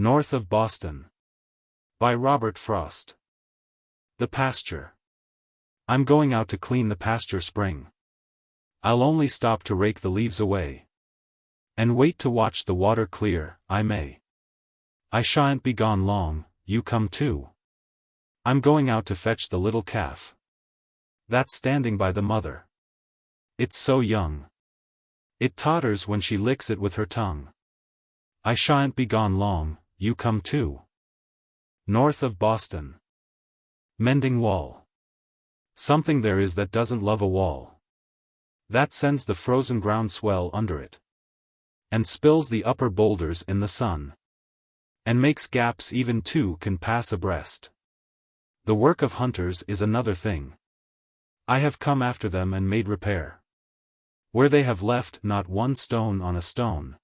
North of Boston. By Robert Frost. The Pasture. I'm going out to clean the pasture spring. I'll only stop to rake the leaves away. And wait to watch the water clear, I may. I shan't be gone long, you come too. I'm going out to fetch the little calf. That's standing by the mother. It's so young. It totters when she licks it with her tongue. I shan't be gone long, you come too. North of Boston. Mending wall. Something there is that doesn't love a wall. That sends the frozen ground swell under it. And spills the upper boulders in the sun. And makes gaps even two can pass abreast. The work of hunters is another thing. I have come after them and made repair. Where they have left not one stone on a stone.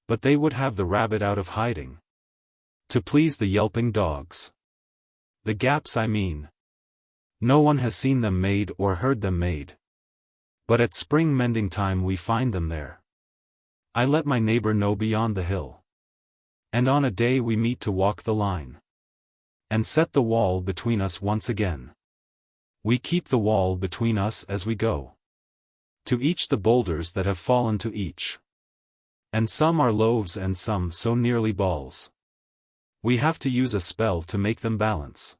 But they would have the rabbit out of hiding. To please the yelping dogs. The gaps I mean. No one has seen them made or heard them made. But at spring mending time we find them there. I let my neighbor know beyond the hill. And on a day we meet to walk the line. And set the wall between us once again. We keep the wall between us as we go. To each the boulders that have fallen to each. And some are loaves and some so nearly balls. We have to use a spell to make them balance.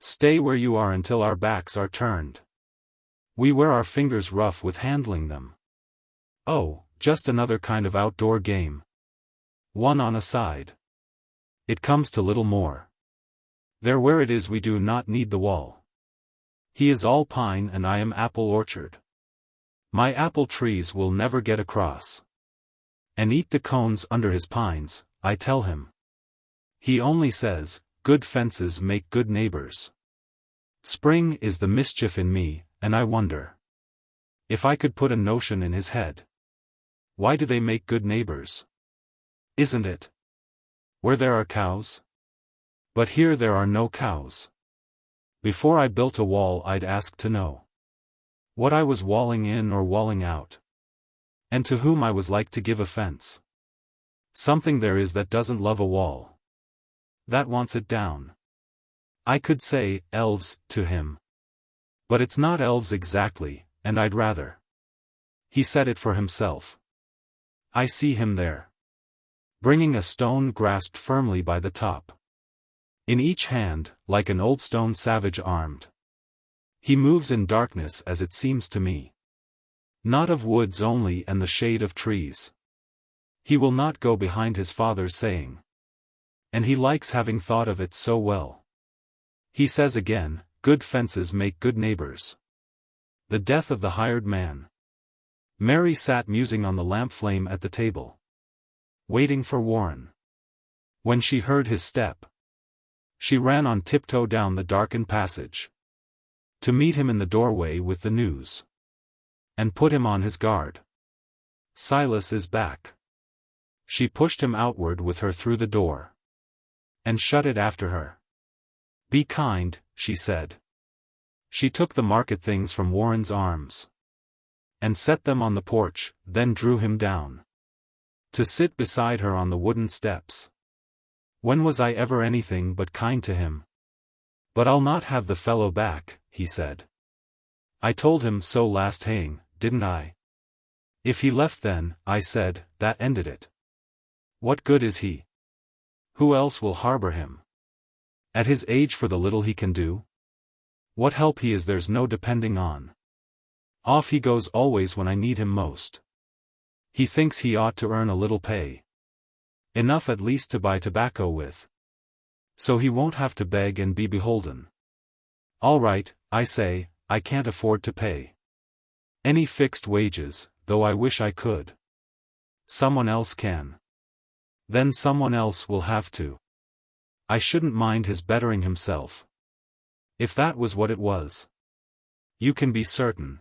Stay where you are until our backs are turned. We wear our fingers rough with handling them. Oh, just another kind of outdoor game. One on a side. It comes to little more. There where it is we do not need the wall. He is all pine and I am apple orchard. My apple trees will never get across. And eat the cones under his pines, I tell him. He only says, good fences make good neighbors. Spring is the mischief in me, and I wonder if I could put a notion in his head. Why do they make good neighbors? Isn't it where there are cows? But here there are no cows. Before I built a wall I'd ask to know what I was walling in or walling out. And to whom I was like to give offense. Something there is that doesn't love a wall. That wants it down. I could say, elves, to him. But it's not elves exactly, and I'd rather. He said it for himself. I see him there. Bringing a stone grasped firmly by the top. In each hand, like an old stone savage armed. He moves in darkness as it seems to me. Not of woods only and the shade of trees. He will not go behind his father's saying. And he likes having thought of it so well. He says again, good fences make good neighbors. The death of the hired man. Mary sat musing on the lamp flame at the table. Waiting for Warren. When she heard his step. She ran on tiptoe down the darkened passage. To meet him in the doorway with the news. And put him on his guard. Silas is back. She pushed him outward with her through the door. And shut it after her. Be kind, she said. She took the market things from Warren's arms. And set them on the porch, then drew him down. To sit beside her on the wooden steps. When was I ever anything but kind to him? But I'll not have the fellow back, he said. I told him so last haying, didn't I? If he left then, I said, that ended it. What good is he? Who else will harbor him? At his age for the little he can do? What help he is there's no depending on. Off he goes always when I need him most. He thinks he ought to earn a little pay. Enough at least to buy tobacco with. So he won't have to beg and be beholden. All right, I say, I can't afford to pay any fixed wages, though I wish I could. Someone else can. Then someone else will have to. I shouldn't mind his bettering himself. If that was what it was. You can be certain.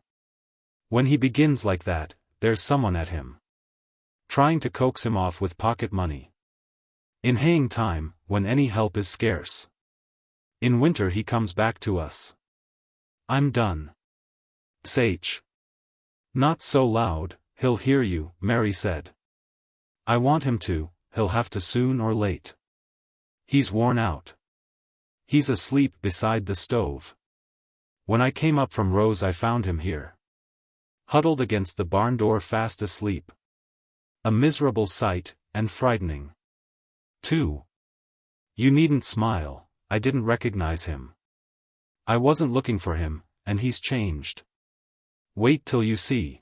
When he begins like that, there's someone at him. Trying to coax him off with pocket money. In haying time, when any help is scarce. In winter he comes back to us. I'm done. Sach. Not so loud, he'll hear you, Mary said. I want him to, he'll have to soon or late. He's worn out. He's asleep beside the stove. When I came up from Rose I found him here, huddled against the barn door fast asleep. A miserable sight, and frightening, too. You needn't smile, I didn't recognize him. I wasn't looking for him, and he's changed. Wait till you see.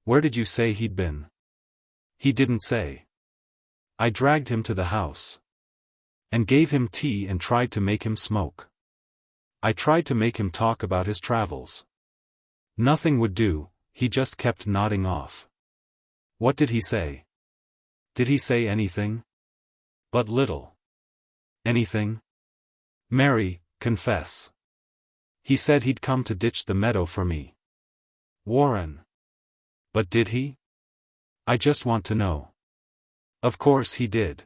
Where did you say he'd been? He didn't say. I dragged him to the house, and gave him tea and tried to make him smoke. I tried to make him talk about his travels. Nothing would do, he just kept nodding off. What did he say? Did he say anything? But little. Anything? Mary, confess. He said he'd come to ditch the meadow for me. Warren. But did he? I just want to know. Of course he did.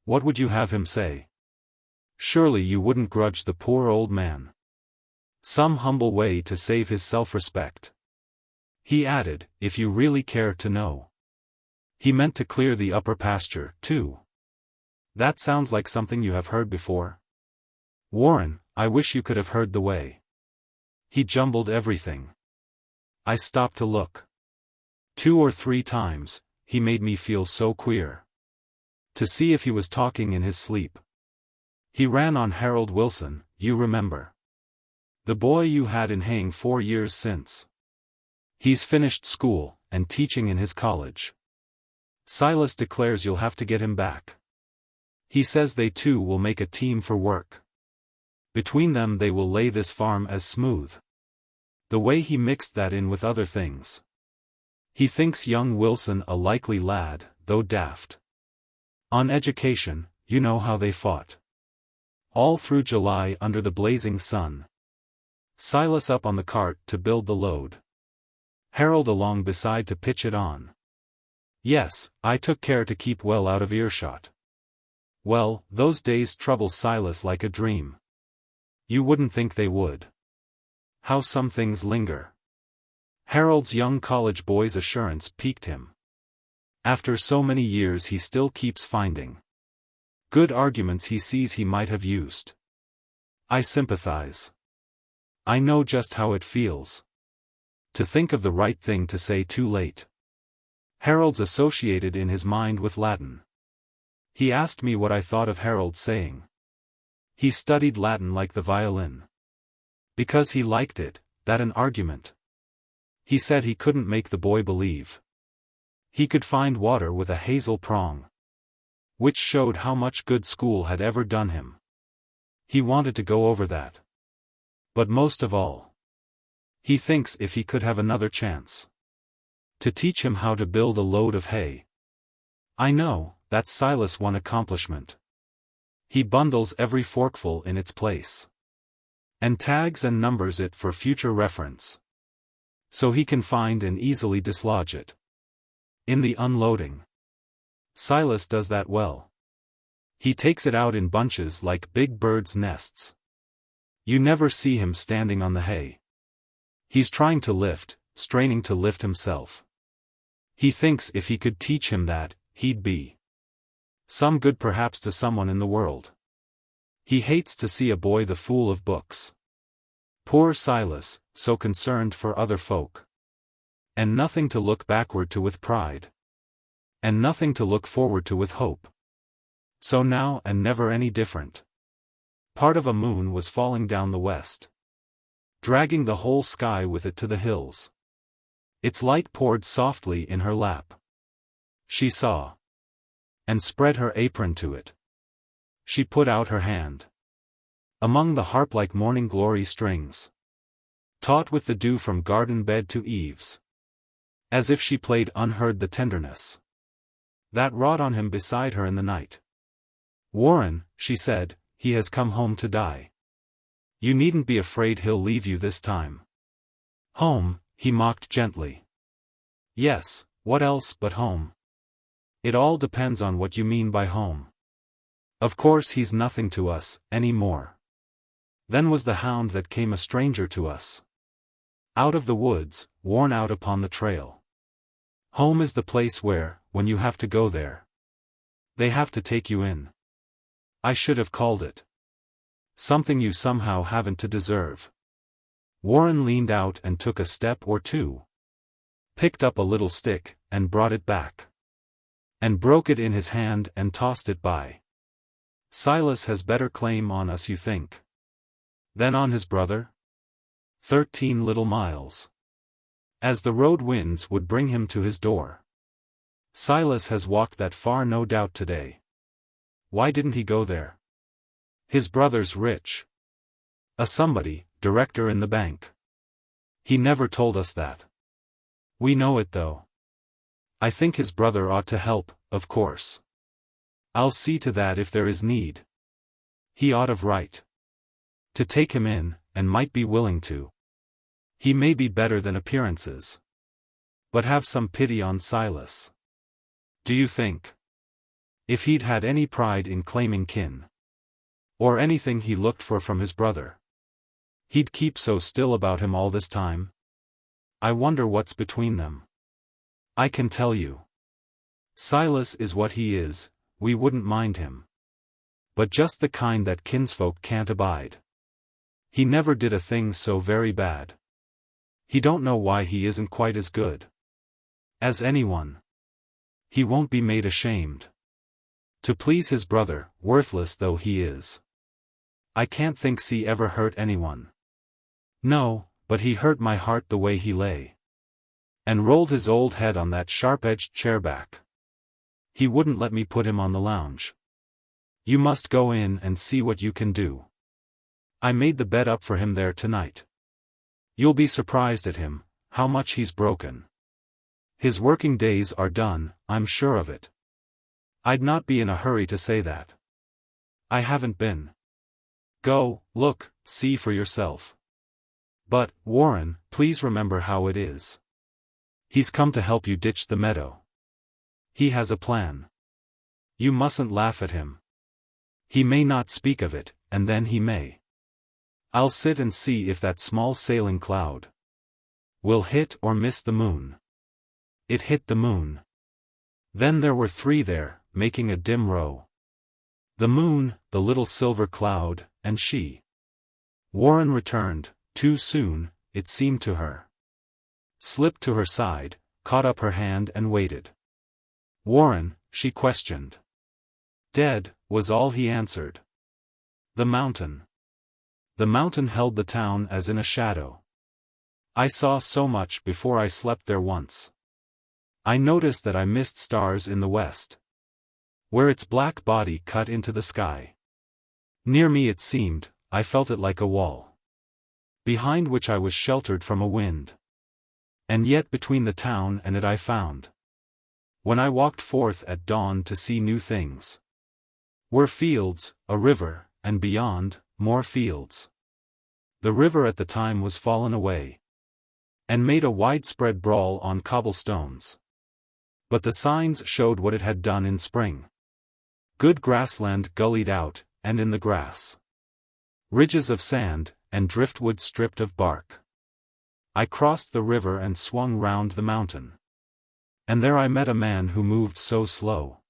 What would you have him say? Surely you wouldn't grudge the poor old man some humble way to save his self-respect. He added, if you really care to know. He meant to clear the upper pasture, too. That sounds like something you have heard before. Warren, I wish you could have heard the way he jumbled everything. I stopped to look. 2 or 3 times, he made me feel so queer. To see if he was talking in his sleep. He ran on Harold Wilson, you remember. The boy you had in Hang 4 years since. He's finished school, and teaching in his college. Silas declares you'll have to get him back. He says they two will make a team for work. Between them they will lay this farm as smooth. The way he mixed that in with other things. He thinks young Wilson a likely lad, though daft. On education, you know how they fought. All through July under the blazing sun. Silas up on the cart to build the load. Harold along beside to pitch it on. Yes, I took care to keep well out of earshot. Well, those days trouble Silas like a dream. You wouldn't think they would. How some things linger. Harold's young college boy's assurance piqued him. After so many years he still keeps finding good arguments he sees he might have used. I sympathize. I know just how it feels. To think of the right thing to say too late. Harold's associated in his mind with Latin. He asked me what I thought of Harold's saying. He studied Latin like the violin. Because he liked it, that an argument. He said he couldn't make the boy believe he could find water with a hazel prong. Which showed how much good school had ever done him. He wanted to go over that. But most of all, he thinks if he could have another chance to teach him how to build a load of hay. I know, that's Silas' one accomplishment. He bundles every forkful in its place. And tags and numbers it for future reference. So he can find and easily dislodge it. In the unloading. Silas does that well. He takes it out in bunches like big birds' nests. You never see him standing on the hay. He's trying to lift, straining to lift himself. He thinks if he could teach him that, he'd be some good perhaps to someone in the world. He hates to see a boy the fool of books. Poor Silas, so concerned for other folk. And nothing to look backward to with pride. And nothing to look forward to with hope. So now and never any different. Part of a moon was falling down the west, dragging the whole sky with it to the hills. Its light poured softly in her lap. She saw. And spread her apron to it. She put out her hand. Among the harp-like morning glory strings. Taut with the dew from garden bed to eaves. As if she played unheard the tenderness that wrought on him beside her in the night. Warren, she said, he has come home to die. You needn't be afraid he'll leave you this time. Home, he mocked gently. Yes, what else but home? It all depends on what you mean by home. Of course he's nothing to us, any more than was the hound that came a stranger to us. Out of the woods, worn out upon the trail. Home is the place where, when you have to go there, They have to take you in. I should have called it something you somehow haven't to deserve. Warren leaned out and took a step or two. Picked up a little stick, and brought it back. And broke it in his hand and tossed it by. Silas has better claim on us, you think, than on his brother? 13 little miles. As the road winds would bring him to his door. Silas has walked that far no doubt today. Why didn't he go there? His brother's rich. A somebody, director in the bank. He never told us that. We know it though. I think his brother ought to help, of course. I'll see to that if there is need. He ought of right to take him in, and might be willing to. He may be better than appearances. But have some pity on Silas. Do you think? If he'd had any pride in claiming kin, or anything he looked for from his brother, he'd keep so still about him all this time? I wonder what's between them. I can tell you. Silas is what he is, we wouldn't mind him. But just the kind that kinsfolk can't abide. He never did a thing so very bad. He don't know why he isn't quite as good as anyone. He won't be made ashamed to please his brother, worthless though he is. I can't think he ever hurt anyone. No, but he hurt my heart the way he lay and rolled his old head on that sharp-edged chairback. He wouldn't let me put him on the lounge. You must go in and see what you can do. I made the bed up for him there tonight. You'll be surprised at him, how much he's broken. His working days are done, I'm sure of it. I'd not be in a hurry to say that. I haven't been. Go, look, see for yourself. But, Warren, please remember how it is. He's come to help you ditch the meadow. He has a plan. You mustn't laugh at him. He may not speak of it, and then he may. I'll sit and see if that small sailing cloud will hit or miss the moon. It hit the moon. Then there were 3 there, making a dim row. The moon, the little silver cloud, and she. Warren returned, too soon, it seemed to her. Slipped to her side, caught up her hand and waited. Warren, she questioned. Dead, was all he answered. The mountain. The mountain held the town as in a shadow. I saw so much before I slept there once. I noticed that I missed stars in the west, where its black body cut into the sky. Near me it seemed, I felt it like a wall, behind which I was sheltered from a wind. And yet between the town and it I found, when I walked forth at dawn to see new things, were fields, a river, and beyond, more fields. The river at the time was fallen away, and made a widespread brawl on cobblestones. But the signs showed what it had done in spring. Good grassland gullied out, and in the grass, ridges of sand, and driftwood stripped of bark. I crossed the river and swung round the mountain. And there I met a man who moved so slow,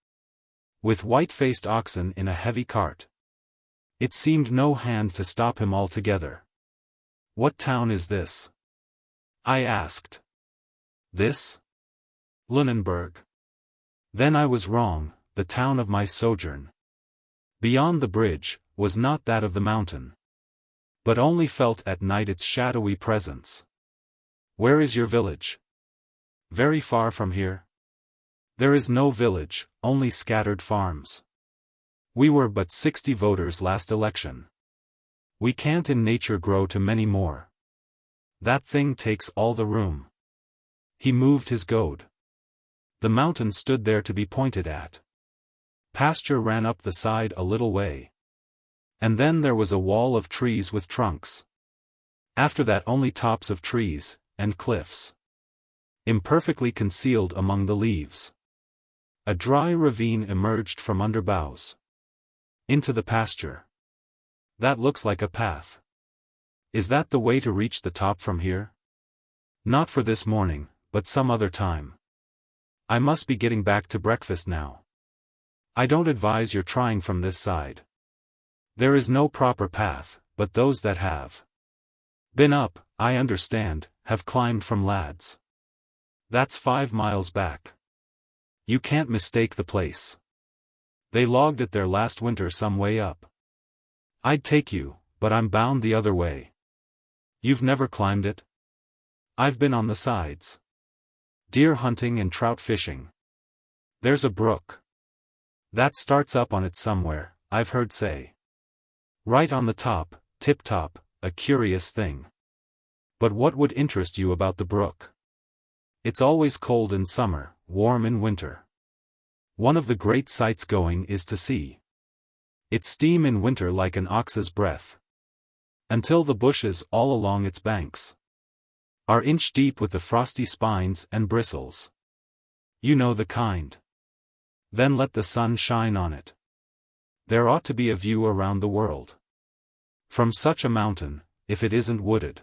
with white-faced oxen in a heavy cart. It seemed no hand to stop him altogether. What town is this? I asked. This? Lunenburg. Then I was wrong, the town of my sojourn. Beyond the bridge, was not that of the mountain, but only felt at night its shadowy presence. Where is your village? Very far from here. There is no village, only scattered farms. We were but 60 voters last election. We can't in nature grow to many more. That thing takes all the room. He moved his goad. The mountain stood there to be pointed at. Pasture ran up the side a little way. And then there was a wall of trees with trunks. After that only tops of trees, and cliffs, imperfectly concealed among the leaves. A dry ravine emerged from under boughs into the pasture. That looks like a path. Is that the way to reach the top from here? Not for this morning, but some other time. I must be getting back to breakfast now. I don't advise your trying from this side. There is no proper path, but those that have been up, I understand, have climbed from lads. That's 5 miles back. You can't mistake the place. They logged it there last winter some way up. I'd take you, but I'm bound the other way. You've never climbed it? I've been on the sides. Deer hunting and trout fishing. There's a brook that starts up on it somewhere, I've heard say. Right on the top, tip-top, a curious thing. But what would interest you about the brook? It's always cold in summer, warm in winter. One of the great sights going is to see it steam in winter like an ox's breath, until the bushes all along its banks are inch-deep with the frosty spines and bristles. You know the kind. Then let the sun shine on it. There ought to be a view around the world from such a mountain, if it isn't wooded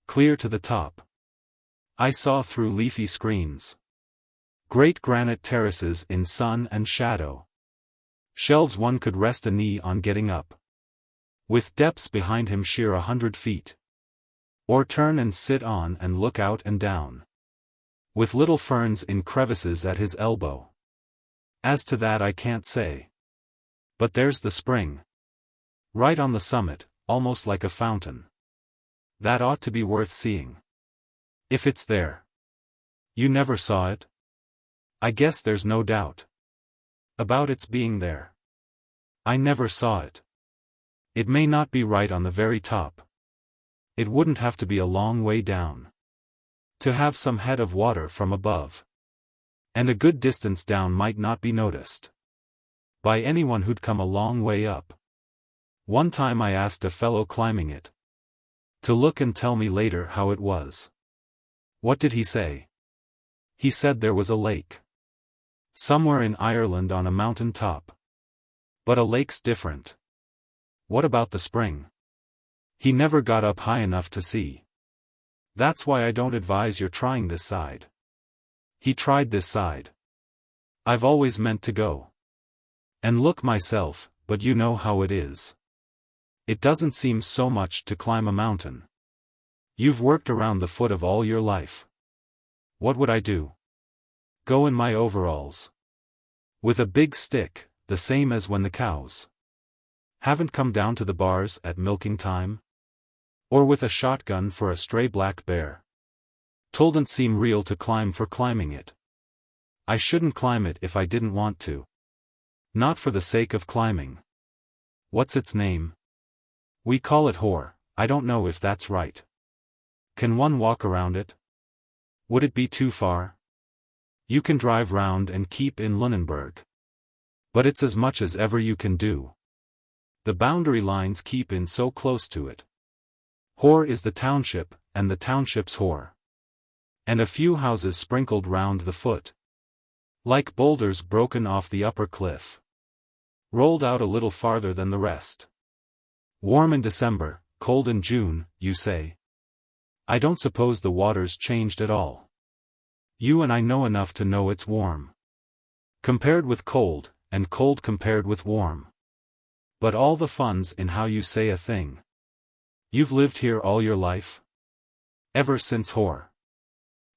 clear to the top. I saw through leafy screens great granite terraces in sun and shadow, shelves one could rest a knee on getting up, with depths behind him sheer 100 feet. Or turn and sit on and look out and down, with little ferns in crevices at his elbow. As to that I can't say. But there's the spring. Right on the summit, almost like a fountain. That ought to be worth seeing. If it's there. You never saw it? I guess there's no doubt about its being there. I never saw it. It may not be right on the very top. It wouldn't have to be a long way down to have some head of water from above. And a good distance down might not be noticed by anyone who'd come a long way up. One time I asked a fellow climbing it to look and tell me later how it was. What did he say? He said there was a lake somewhere in Ireland on a mountain top. But a lake's different. What about the spring? He never got up high enough to see. That's why I don't advise your trying this side. He tried this side. I've always meant to go and look myself, but you know how it is. It doesn't seem so much to climb a mountain. You've worked around the foot of all your life. What would I do? Go in my overalls with a big stick, the same as when the cows haven't come down to the bars at milking time? Or with a shotgun for a stray black bear? T'wouldn't seem real to climb for climbing it. I shouldn't climb it if I didn't want to. Not for the sake of climbing. What's its name? We call it Whore. I don't know if that's right. Can one walk around it? Would it be too far? You can drive round and keep in Lunenburg. But it's as much as ever you can do. The boundary lines keep in so close to it. Whore is the township, and the township's Whore. And a few houses sprinkled round the foot, like boulders broken off the upper cliff, rolled out a little farther than the rest. Warm in December, cold in June, you say? I don't suppose the water's changed at all. You and I know enough to know it's warm compared with cold, and cold compared with warm. But all the fun's in how you say a thing. You've lived here all your life? Ever since Whore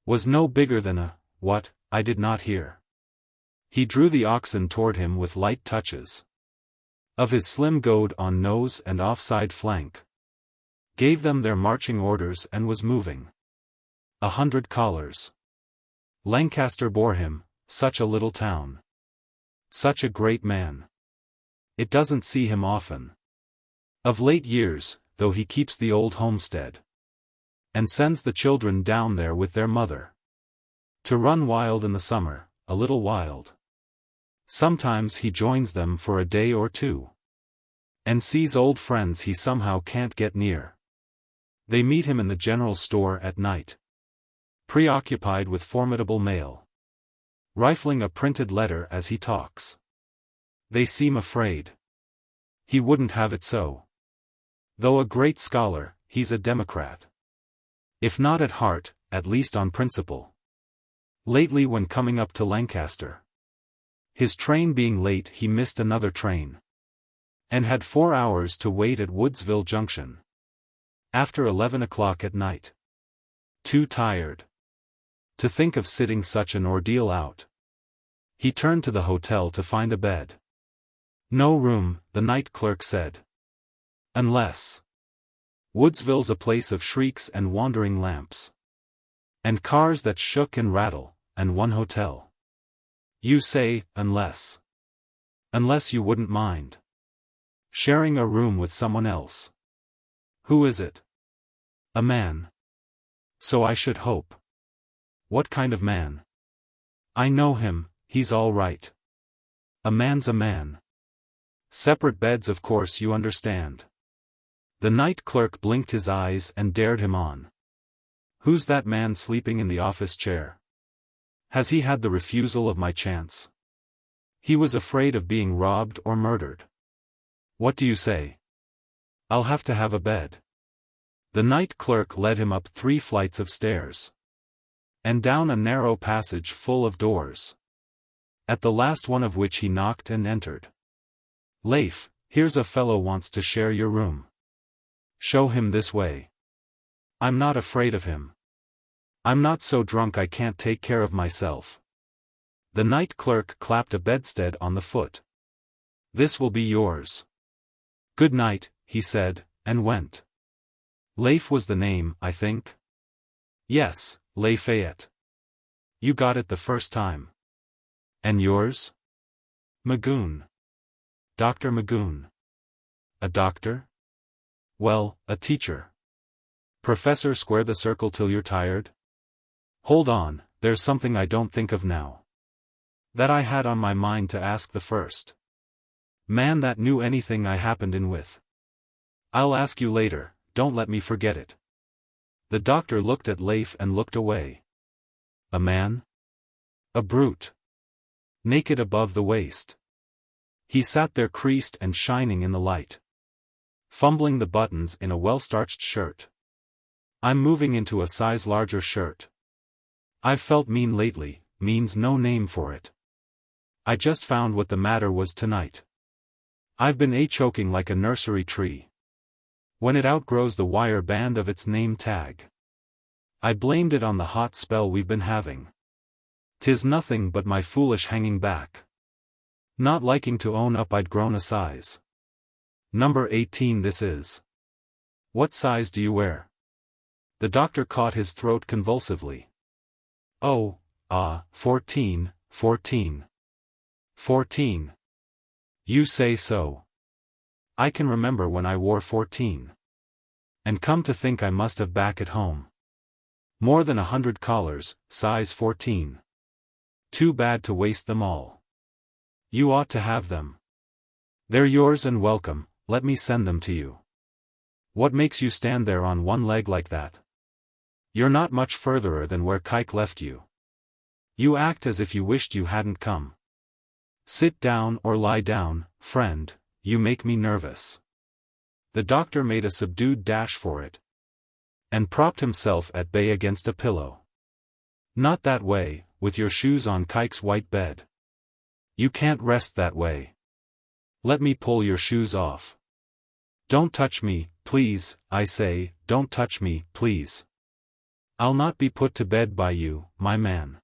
was no bigger than a, what, I did not hear. He drew the oxen toward him with light touches of his slim goad on nose and offside flank, gave them their marching orders and was moving. 100 collars. Lancaster bore him, such a little town. Such a great man. It doesn't see him often. Of late years, though he keeps the old homestead. And sends the children down there with their mother. To run wild in the summer, a little wild. Sometimes he joins them for a day or two. And sees old friends he somehow can't get near. They meet him in the general store at night. Preoccupied with formidable mail. Rifling a printed letter as he talks. They seem afraid. He wouldn't have it so. Though a great scholar, he's a Democrat. If not at heart, at least on principle. Lately when coming up to Lancaster, His train being late, he missed another train. And had 4 hours to wait at Woodsville Junction. After 11 o'clock at night. Too tired to think of sitting such an ordeal out. He turned to the hotel to find a bed. No room, the night clerk said. Unless. Woodsville's a place of shrieks and wandering lamps. And cars that shook and rattle, and one hotel. You say, unless. Unless you wouldn't mind sharing a room with someone else. Who is it? A man. So I should hope. What kind of man? I know him, he's all right. A man's a man. Separate beds, of course, you understand. The night clerk blinked his eyes and dared him on. Who's that man sleeping in the office chair? Has he had the refusal of my chance? He was afraid of being robbed or murdered. What do you say? I'll have to have a bed. The night clerk led him up 3 flights of stairs. And down a narrow passage full of doors. At the last one of which he knocked and entered. Leif, here's a fellow wants to share your room. Show him this way. I'm not afraid of him. I'm not so drunk I can't take care of myself. The night clerk clapped a bedstead on the foot. This will be yours. Good night, he said, and went. Leif was the name, I think? Yes, Lafayette. You got it the first time. And yours? Magoon. Dr. Magoon. A doctor? Well, a teacher. Professor, square the circle till you're tired? Hold on, there's something I don't think of now. That I had on my mind to ask the first man that knew anything I happened in with. I'll ask you later, don't let me forget it. The doctor looked at Leif and looked away. A man? A brute. Naked above the waist. He sat there creased and shining in the light. Fumbling the buttons in a well-starched shirt. I'm moving into a size larger shirt. I've felt mean lately, mean's no name for it. I just found what the matter was tonight. I've been choking like a nursery tree. When it outgrows the wire band of its name tag. I blamed it on the hot spell we've been having. 'Tis nothing but my foolish hanging back. Not liking to own up I'd grown a size. Number 18 this is. What size do you wear? The doctor caught his throat convulsively. Oh, 14, 14. 14. You say so. I can remember when I wore 14. And come to think I must have back at home. More than 100 collars, size 14. Too bad to waste them all. You ought to have them. They're yours and welcome, let me send them to you. What makes you stand there on one leg like that? You're not much furtherer than where Kike left you. You act as if you wished you hadn't come. Sit down or lie down, friend, you make me nervous. The doctor made a subdued dash for it. And propped himself at bay against a pillow. Not that way, with your shoes on Kike's white bed. You can't rest that way. Let me pull your shoes off. Don't touch me, please, I say, don't touch me, please. I'll not be put to bed by you, my man.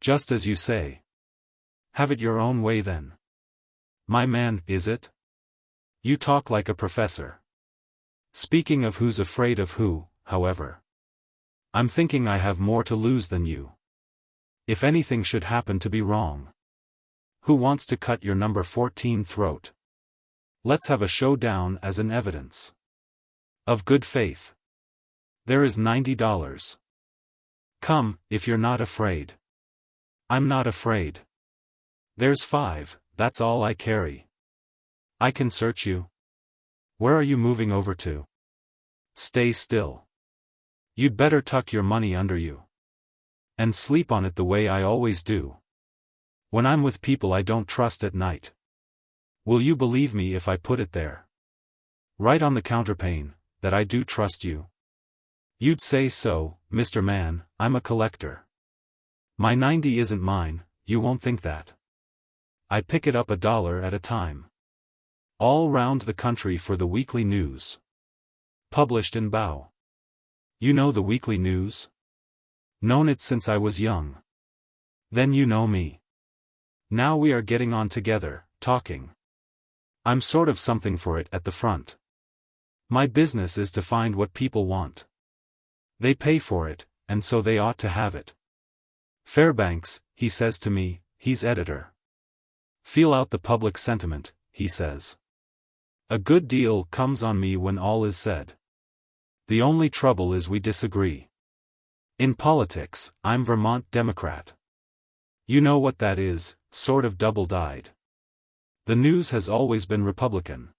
Just as you say. Have it your own way then. My man, is it? You talk like a professor. Speaking of who's afraid of who, however. I'm thinking I have more to lose than you. If anything should happen to be wrong. Who wants to cut your number 14 throat? Let's have a showdown as an evidence. Of good faith. There is $90. Come, if you're not afraid. I'm not afraid. There's 5, that's all I carry. I can search you. Where are you moving over to? Stay still. You'd better tuck your money under you. And sleep on it the way I always do. When I'm with people I don't trust at night. Will you believe me if I put it there? Right on the counterpane, that I do trust you? You'd say so, Mr. Man, I'm a collector. My 90 isn't mine, you won't think that. I pick it up $1 at a time. All round the country for the weekly news. Published in Bow. You know the weekly news? Known it since I was young. Then you know me. Now we are getting on together, talking. I'm sort of something for it at the front. My business is to find what people want. They pay for it, and so they ought to have it. Fairbanks, he says to me, he's editor. Feel out the public sentiment, he says. A good deal comes on me when all is said. The only trouble is we disagree. In politics, I'm Vermont Democrat. You know what that is, sort of double-dyed. The news has always been Republican.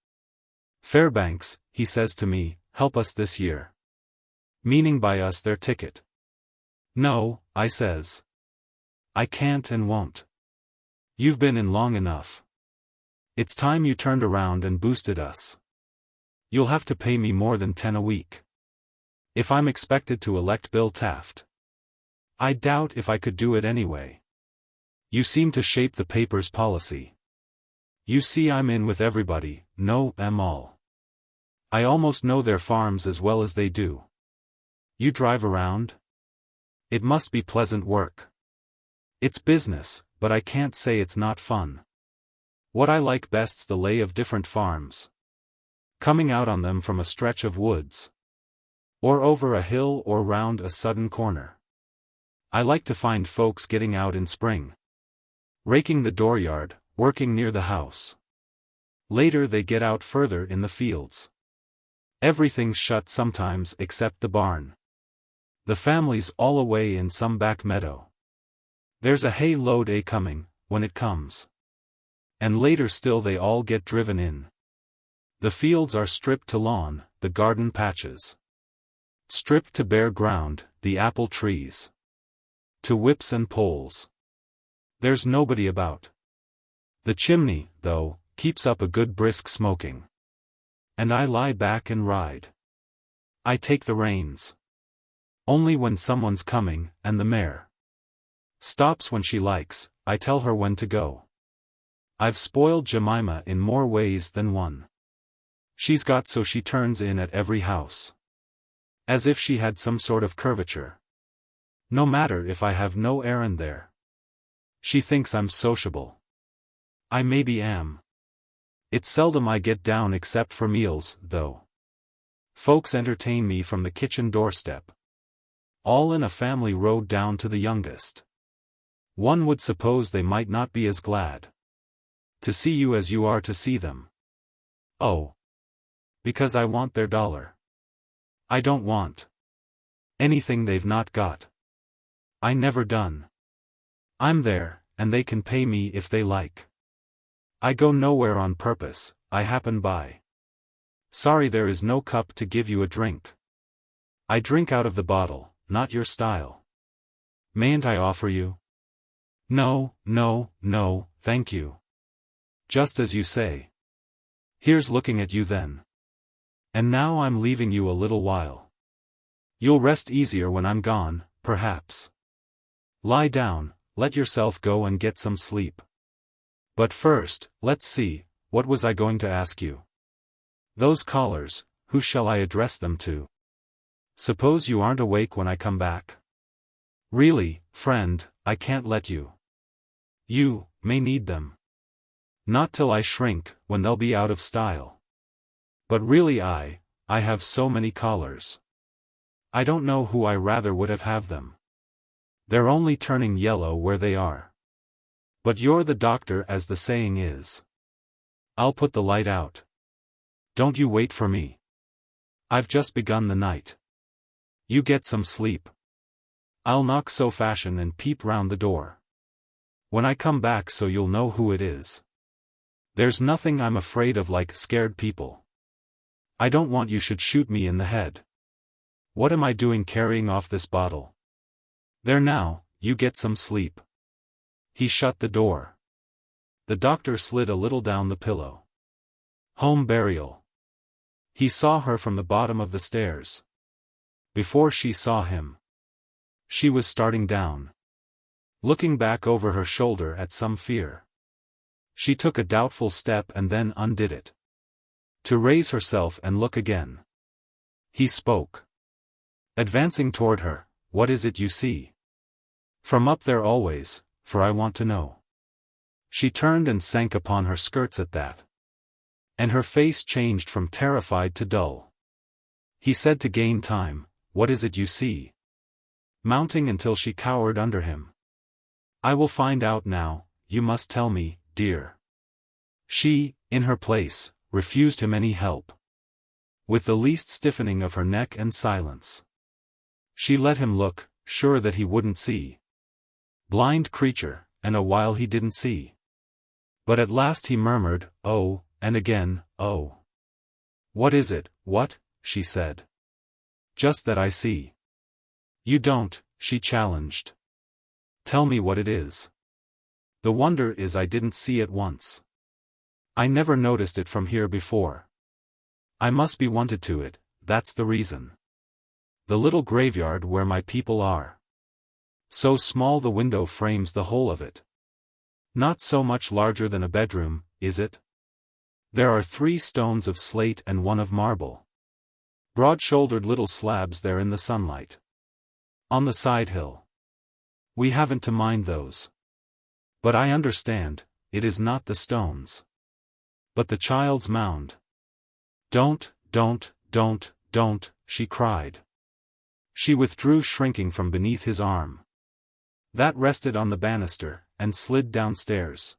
Fairbanks, he says to me, help us this year. Meaning by us their ticket. No, I says. I can't and won't. You've been in long enough. It's time you turned around and boosted us. You'll have to pay me more than 10 a week. If I'm expected to elect Bill Taft. I doubt if I could do it anyway. You seem to shape the paper's policy. You see I'm in with everybody, know them all. I almost know their farms as well as they do. You drive around? It must be pleasant work. It's business, but I can't say it's not fun. What I like best's the lay of different farms. Coming out on them from a stretch of woods. Or over a hill or round a sudden corner. I like to find folks getting out in spring. Raking the dooryard, working near the house. Later they get out further in the fields. Everything's shut sometimes except the barn. The family's all away in some back meadow. There's a hay load coming, when it comes. And later still they all get driven in. The fields are stripped to lawn, the garden patches. Stripped to bare ground, the apple trees. To whips and poles. There's nobody about. The chimney, though, keeps up a good brisk smoking. And I lie back and ride. I take the reins. Only when someone's coming, and the mare stops when she likes, I tell her when to go. I've spoiled Jemima in more ways than one. She's got so she turns in at every house. As if she had some sort of curvature. No matter if I have no errand there. She thinks I'm sociable. I maybe am. It's seldom I get down except for meals, though. Folks entertain me from the kitchen doorstep. All in a family rode down to the youngest. One would suppose they might not be as glad to see you as you are to see them. Oh. Because I want their $1. I don't want anything they've not got. I never done. I'm there, and they can pay me if they like. I go nowhere on purpose, I happen by. Sorry there is no cup to give you a drink. I drink out of the bottle, not your style. Mayn't I offer you? No, no, no, thank you. Just as you say. Here's looking at you then. And now I'm leaving you a little while. You'll rest easier when I'm gone, perhaps. Lie down, let yourself go and get some sleep. But first, let's see, what was I going to ask you? Those callers, who shall I address them to? Suppose you aren't awake when I come back? Really, friend, I can't let you. You may need them. Not till I shrink, when they'll be out of style. But really I have so many callers. I don't know who I rather would have them. They're only turning yellow where they are. But you're the doctor as the saying is. I'll put the light out. Don't you wait for me. I've just begun the night. You get some sleep. I'll knock so fashion and peep round the door. When I come back so you'll know who it is. There's nothing I'm afraid of like scared people. I don't want you should shoot me in the head. What am I doing carrying off this bottle? There now, you get some sleep. He shut the door. The doctor slid a little down the pillow. Home burial. He saw her from the bottom of the stairs. Before she saw him. She was starting down. Looking back over her shoulder at some fear. She took a doubtful step and then undid it. To raise herself and look again. He spoke. Advancing toward her, "What is it you see? From up there always, for I want to know." She turned and sank upon her skirts at that. And her face changed from terrified to dull. He said to gain time, "What is it you see?" Mounting until she cowered under him. "I will find out now, you must tell me, dear." She, in her place, refused him any help. With the least stiffening of her neck and silence. She let him look, sure that he wouldn't see. Blind creature, and a while he didn't see. But at last he murmured, "Oh," and again, "Oh." "What is it, what?" she said. "Just that I see." "You don't," she challenged. "Tell me what it is." "The wonder is I didn't see at once. I never noticed it from here before. I must be wanted to it, that's the reason. The little graveyard where my people are. So small the window frames the whole of it. Not so much larger than a bedroom, is it? There are 3 stones of slate and 1 of marble. Broad-shouldered little slabs there in the sunlight. On the side hill. We haven't to mind those. But I understand, it is not the stones. But the child's mound. Don't, she cried. She withdrew shrinking from beneath his arm. That rested on the banister, and slid downstairs.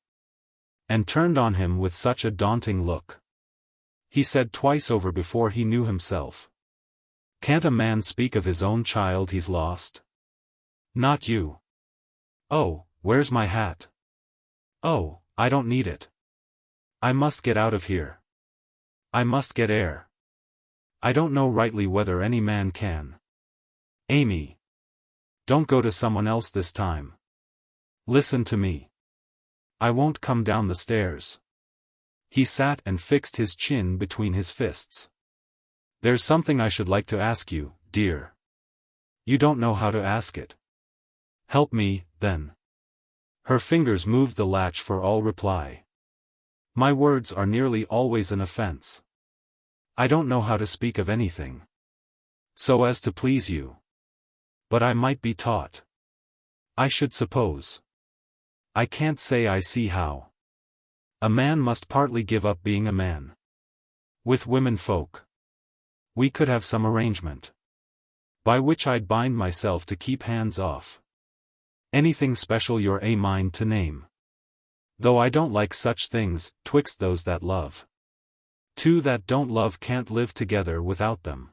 And turned on him with such a daunting look. He said twice over before he knew himself. "Can't a man speak of his own child he's lost? Not you. Oh, where's my hat? Oh, I don't need it. I must get out of here. I must get air. I don't know rightly whether any man can. Amy. Don't go to someone else this time. Listen to me. I won't come down the stairs." He sat and fixed his chin between his fists. "There's something I should like to ask you, dear. You don't know how to ask it. Help me, then." Her fingers moved the latch for all reply. "My words are nearly always an offense. I don't know how to speak of anything so as to please you. But I might be taught. I should suppose. I can't say I see how. A man must partly give up being a man. With women folk. We could have some arrangement. By which I'd bind myself to keep hands off. Anything special you're a mind to name. Though I don't like such things, twixt those that love. 2 that don't love can't live together without them.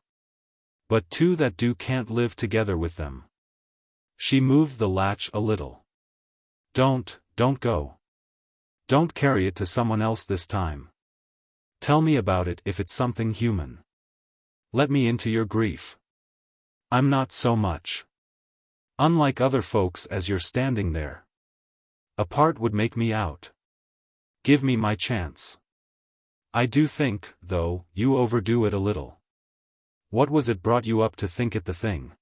But 2 that do can't live together with them." She moved the latch a little. Don't go. Don't carry it to someone else this time. Tell me about it if it's something human. Let me into your grief. I'm not so much unlike other folks as you're standing there. A part would make me out. Give me my chance. I do think, though, you overdo it a little. What was it brought you up to think it the thing?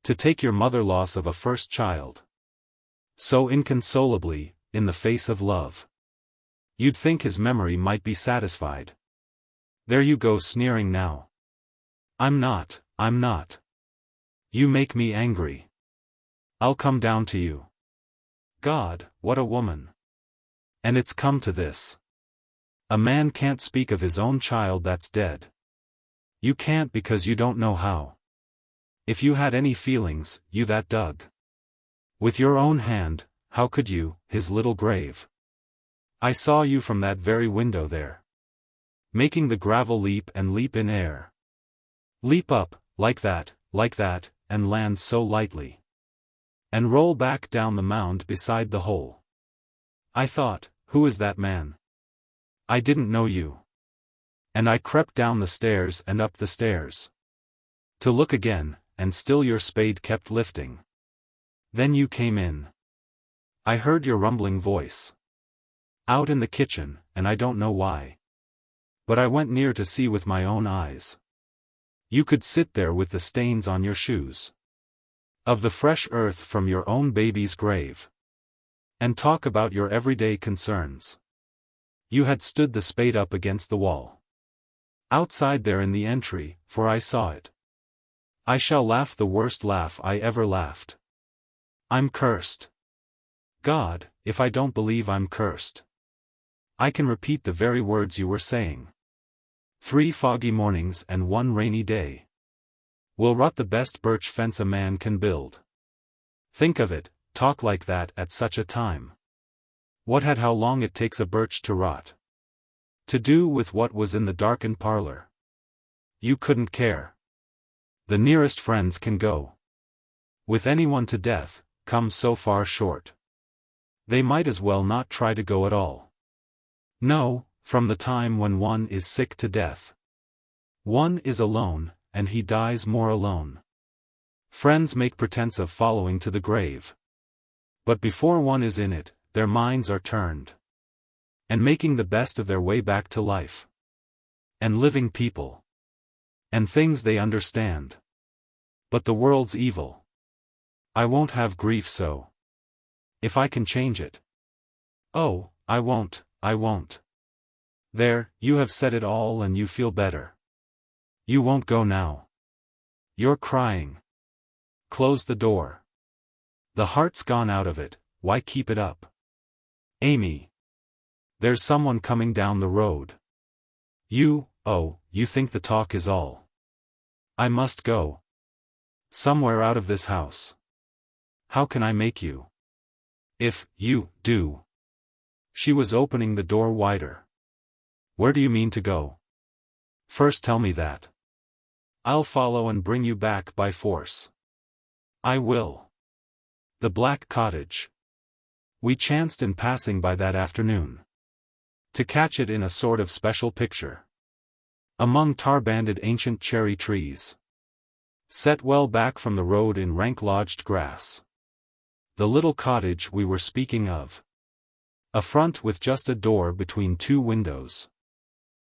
To take your mother loss of a first child so inconsolably, in the face of love. You'd think his memory might be satisfied. There you go sneering now. I'm not. You make me angry. I'll come down to you. God, what a woman. And it's come to this. A man can't speak of his own child that's dead. You can't because you don't know how. If you had any feelings, you that dug with your own hand, how could you, his little grave? I saw you from that very window there. Making the gravel leap and leap in air. Leap up, like that, and land so lightly. And roll back down the mound beside the hole. I thought, who is that man? I didn't know you. And I crept down the stairs and up the stairs. To look again, and still your spade kept lifting. Then you came in. I heard your rumbling voice. Out in the kitchen, and I don't know why. But I went near to see with my own eyes. You could sit there with the stains on your shoes. Of the fresh earth from your own baby's grave. And talk about your everyday concerns. You had stood the spade up against the wall. Outside there in the entry, for I saw it. I shall laugh the worst laugh I ever laughed. I'm cursed. God, if I don't believe I'm cursed. I can repeat the very words you were saying. 3 foggy mornings and 1 rainy day will rot the best birch fence a man can build. Think of it, talk like that at such a time. What had how long it takes a birch to rot? To do with what was in the darkened parlor. You couldn't care. The nearest friends can go. With anyone to death, come so far short. They might as well not try to go at all. No, from the time when one is sick to death. One is alone, and he dies more alone. Friends make pretense of following to the grave. But before one is in it, their minds are turned. And making the best of their way back to life. And living people. And things they understand. But the world's evil. I won't have grief so. If I can change it. Oh, I won't, I won't. There, you have said it all and you feel better. You won't go now. You're crying. Close the door. The heart's gone out of it, why keep it up? Amy. There's someone coming down the road. You think the talk is all. I must go. Somewhere out of this house. How can I make you? If you do. She was opening the door wider. Where do you mean to go? First tell me that. I'll follow and bring you back by force. I will. The Black Cottage. We chanced in passing by that afternoon. To catch it in a sort of special picture. Among tar-banded ancient cherry trees. Set well back from the road in rank lodged grass. The little cottage we were speaking of. A front with just a door between 2 windows.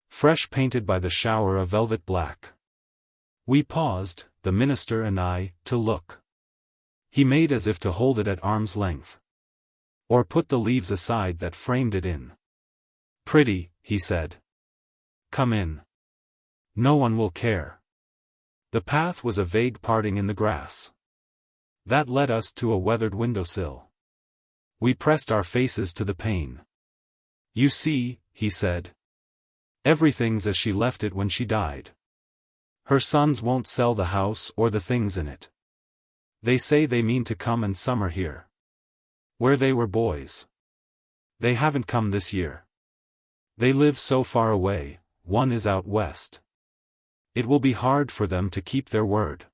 Fresh painted by the shower of velvet black. We paused, the minister and I, to look. He made as if to hold it at arm's length. Or put the leaves aside that framed it in. Pretty, he said. Come in. No one will care. The path was a vague parting in the grass. That led us to a weathered windowsill. We pressed our faces to the pane. You see, he said. Everything's as she left it when she died. Her sons won't sell the house or the things in it. They say they mean to come and summer here. Where they were boys. They haven't come this year. They live so far away, one is out west. It will be hard for them to keep their word.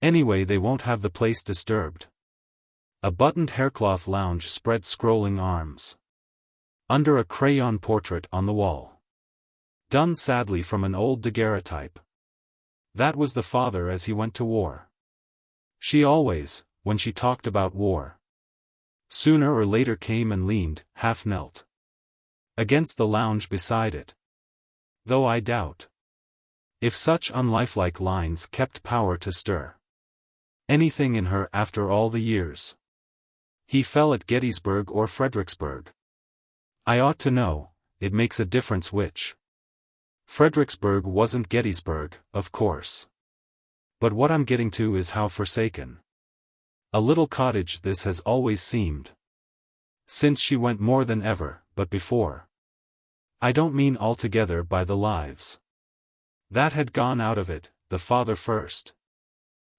Anyway, they won't have the place disturbed. A buttoned haircloth lounge spread scrolling arms. Under a crayon portrait on the wall. Done sadly from an old daguerreotype. That was the father as he went to war. She always, when she talked about war. Sooner or later came and leaned, half knelt. Against the lounge beside it. Though I doubt. If such unlifelike lines kept power to stir. Anything in her after all the years. He fell at Gettysburg or Fredericksburg. I ought to know, it makes a difference which. Fredericksburg wasn't Gettysburg, of course. But what I'm getting to is how forsaken. A little cottage this has always seemed. Since she went more than ever, but before. I don't mean altogether by the lives. That had gone out of it, the father first.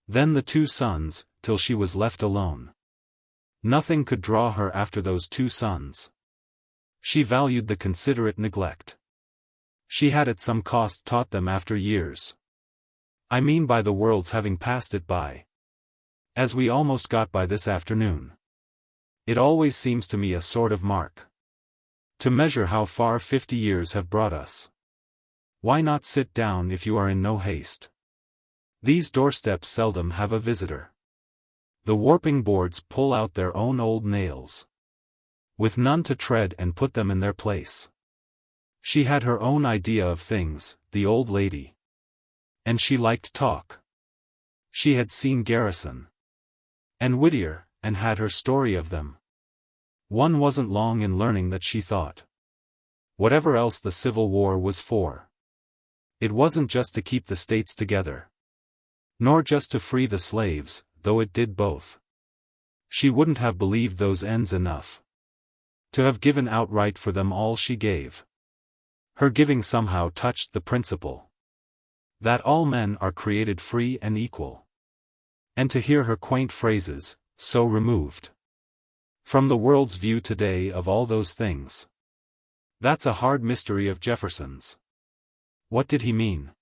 Then the 2 sons, till she was left alone. Nothing could draw her after those 2 sons. She valued the considerate neglect. She had at some cost taught them after years. I mean by the world's having passed it by. As we almost got by this afternoon. It always seems to me a sort of mark. To measure how far 50 years have brought us. Why not sit down if you are in no haste? These doorsteps seldom have a visitor. The warping boards pull out their own old nails. With none to tread and put them in their place. She had her own idea of things, the old lady. And she liked talk. She had seen Garrison. And Whittier, and had her story of them. One wasn't long in learning that she thought. whatever else the Civil War was for. It wasn't just to keep the states together. Nor just to free the slaves, though it did both. She wouldn't have believed those ends enough to have given outright for them all she gave. Her giving somehow touched the principle that all men are created free and equal. And to hear her quaint phrases, so removed from the world's view today of all those things. That's a hard mystery of Jefferson's. What did he mean?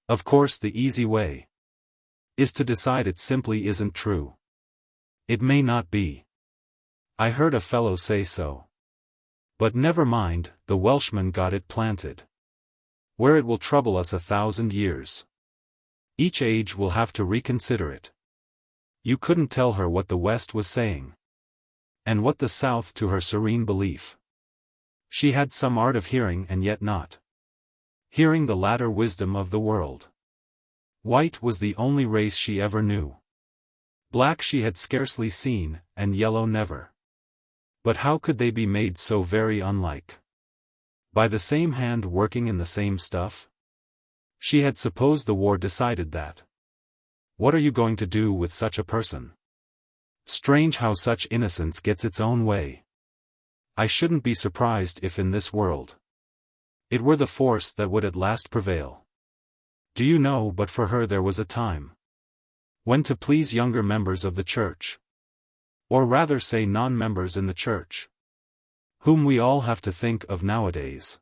Of course, the easy way is to decide it simply isn't true. It may not be. I heard a fellow say so. But never mind, the Welshman got it planted where it will trouble us 1,000 years. Each age will have to reconsider it. You couldn't tell her what the West was saying, and what the South to her serene belief. She had some art of hearing and yet not hearing the latter wisdom of the world. White was the only race she ever knew. Black she had scarcely seen, and yellow never. But how could they be made so very unlike? By the same hand working in the same stuff? She had supposed the war decided that. What are you going to do with such a person? Strange how such innocence gets its own way. I shouldn't be surprised if in this world it were the force that would at last prevail. Do you know, but for her there was a time when, to please younger members of the church, or rather say non-members in the church, whom we all have to think of nowadays,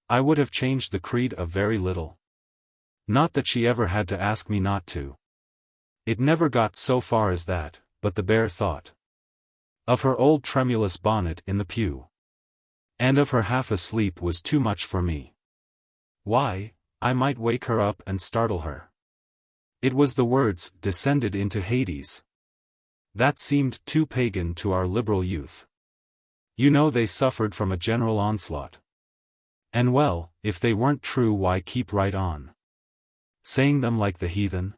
I would have changed the creed a very little. Not that she ever had to ask me not to. It never got so far as that, but the bare thought of her old tremulous bonnet in the pew, and of her half asleep, was too much for me. Why, I might wake her up and startle her. It was the words, descended into Hades. That seemed too pagan to our liberal youth. You know, they suffered from a general onslaught. And well, if they weren't true, why keep right on saying them like the heathen?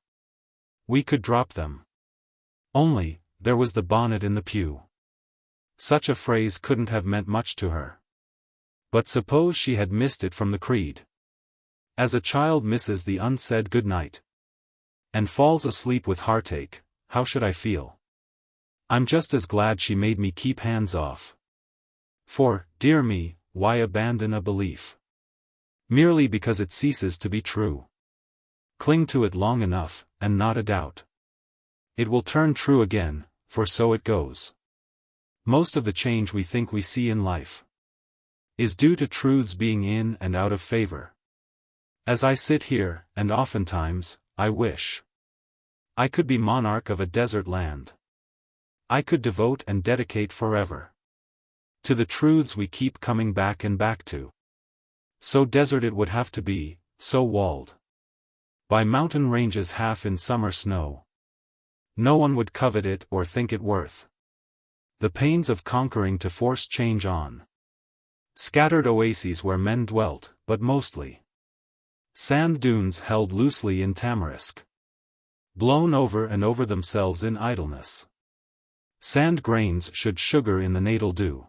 We could drop them. Only, there was the bonnet in the pew. Such a phrase couldn't have meant much to her. But suppose she had missed it from the creed, as a child misses the unsaid good night, and falls asleep with heartache, how should I feel? I'm just as glad she made me keep hands off. For, dear me, why abandon a belief merely because it ceases to be true? Cling to it long enough, and not a doubt it will turn true again, for so it goes. Most of the change we think we see in life is due to truths being in and out of favor. As I sit here, and oftentimes, I wish I could be monarch of a desert land. I could devote and dedicate forever to the truths we keep coming back and back to. So desert it would have to be, so walled by mountain ranges half in summer snow. No one would covet it or think it worth the pains of conquering to force change on scattered oases where men dwelt, but mostly sand dunes held loosely in tamarisk, blown over and over themselves in idleness. Sand grains should sugar in the natal dew.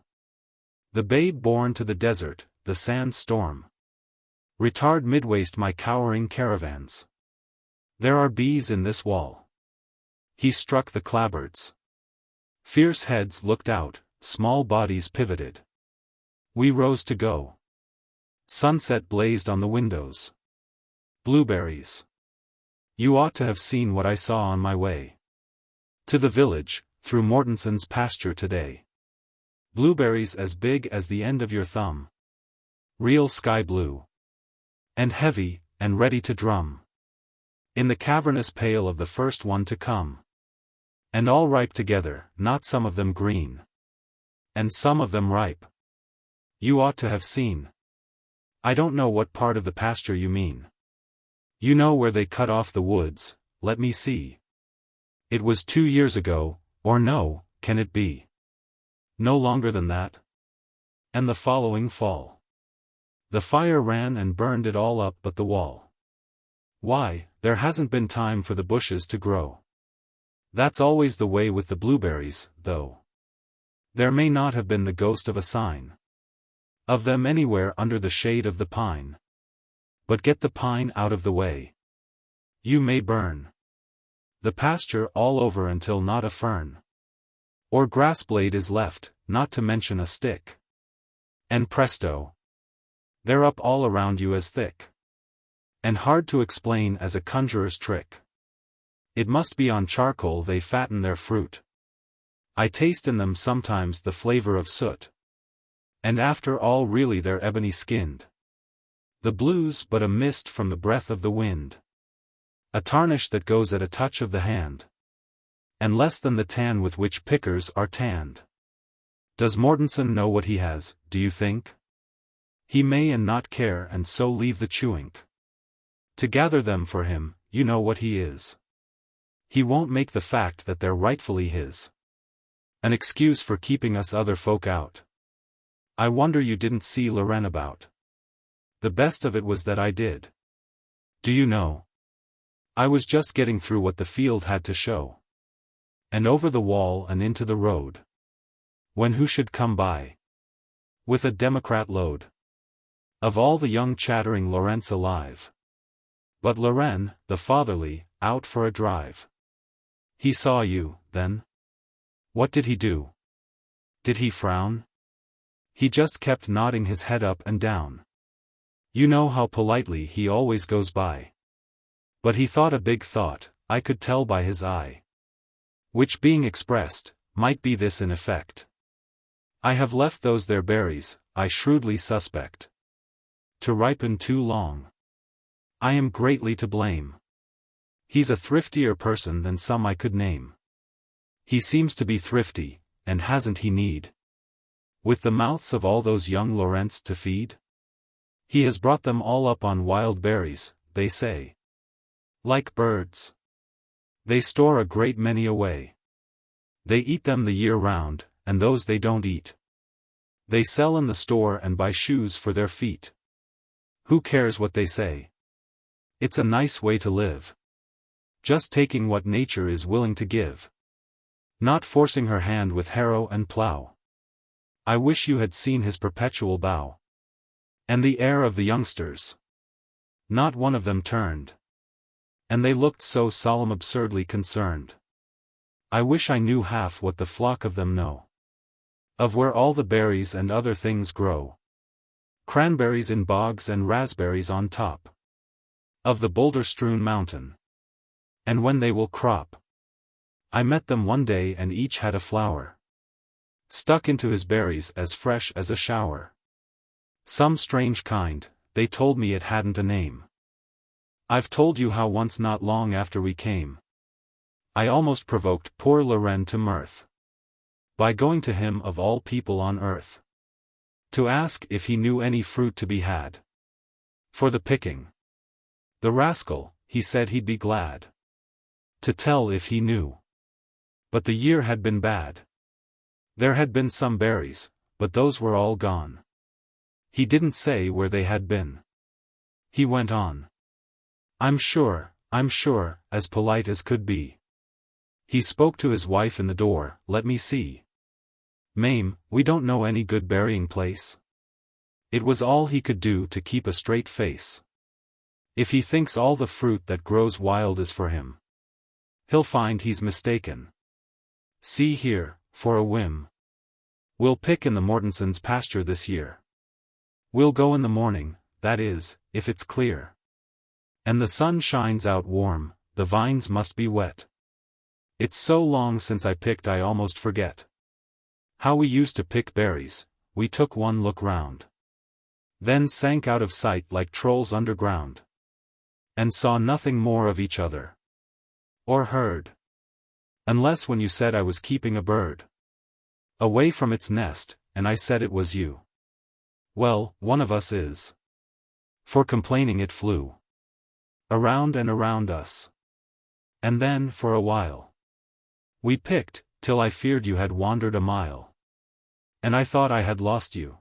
The babe born to the desert, the sand storm, retard midwaste my cowering caravans. There are bees in this wall. He struck the clapboards. Fierce heads looked out, small bodies pivoted. We rose to go. Sunset blazed on the windows. Blueberries. You ought to have seen what I saw on my way to the village, through Mortenson's pasture today. Blueberries as big as the end of your thumb. Real sky blue. And heavy, and ready to drum in the cavernous pail of the first one to come. And all ripe together, not some of them green, and some of them ripe. You ought to have seen. I don't know what part of the pasture you mean. You know where they cut off the woods, let me see. It was 2 years ago, or no, can it be? No longer than that? And the following fall. The fire ran and burned it all up but the wall. Why, there hasn't been time for the bushes to grow. That's always the way with the blueberries, though. There may not have been the ghost of a sign. Of them anywhere under the shade of the pine. But get the pine out of the way. You may burn the pasture all over until not a fern or grass blade is left, not to mention a stick. And presto! They're up all around you as thick and hard to explain as a conjurer's trick. It must be on charcoal they fatten their fruit. I taste in them sometimes the flavor of soot. And after all really they're ebony skinned. The blue's but a mist from the breath of the wind. A tarnish that goes at a touch of the hand. And less than the tan with which pickers are tanned. Does Mortensen know what he has, do you think? He may and not care and so leave the chewink to gather them for him, you know what he is. He won't make the fact that they're rightfully his an excuse for keeping us other folk out. I wonder you didn't see Loren about. The best of it was that I did. Do you know? I was just getting through what the field had to show. And over the wall and into the road. When who should come by? With a Democrat load. Of all the young chattering Lorents alive. But Loren, the fatherly, out for a drive. He saw you, then? What did he do? Did he frown? He just kept nodding his head up and down. You know how politely he always goes by. But he thought a big thought, I could tell by his eye. Which being expressed, might be this in effect. I have left those there berries, I shrewdly suspect, to ripen too long. I am greatly to blame. He's a thriftier person than some I could name. He seems to be thrifty, and hasn't he need? With the mouths of all those young Lorents to feed? He has brought them all up on wild berries, they say. Like birds. They store a great many away. They eat them the year round, and those they don't eat they sell in the store and buy shoes for their feet. Who cares what they say? It's a nice way to live. Just taking what nature is willing to give. Not forcing her hand with harrow and plow. I wish you had seen his perpetual bow. And the air of the youngsters. Not one of them turned. And they looked so solemn, absurdly concerned. I wish I knew half what the flock of them know. Of where all the berries and other things grow. Cranberries in bogs and raspberries on top of the boulder-strewn mountain. And when they will crop. I met them one day and each had a flower stuck into his berries as fresh as a shower. Some strange kind, they told me it hadn't a name. I've told you how once not long after we came, I almost provoked poor Loren to mirth. By going to him of all people on earth. To ask if he knew any fruit to be had. For the picking. The rascal, he said he'd be glad to tell if he knew. But the year had been bad. There had been some berries, but those were all gone. He didn't say where they had been. He went on. I'm sure, as polite as could be. He spoke to his wife in the door, let me see. Mame, we don't know any good burying place. It was all he could do to keep a straight face. If he thinks all the fruit that grows wild is for him, he'll find he's mistaken. See here, for a whim. We'll pick in the Mortensens' pasture this year. We'll go in the morning, that is, if it's clear. And the sun shines out warm, the vines must be wet. It's so long since I picked I almost forget. How we used to pick berries, we took one look round. Then sank out of sight like trolls underground. And saw nothing more of each other. Or heard. Unless when you said I was keeping a bird away from its nest, and I said it was you. Well, one of us is. For complaining it flew around and around us. And then, for a while, we picked, till I feared you had wandered a mile. And I thought I had lost you.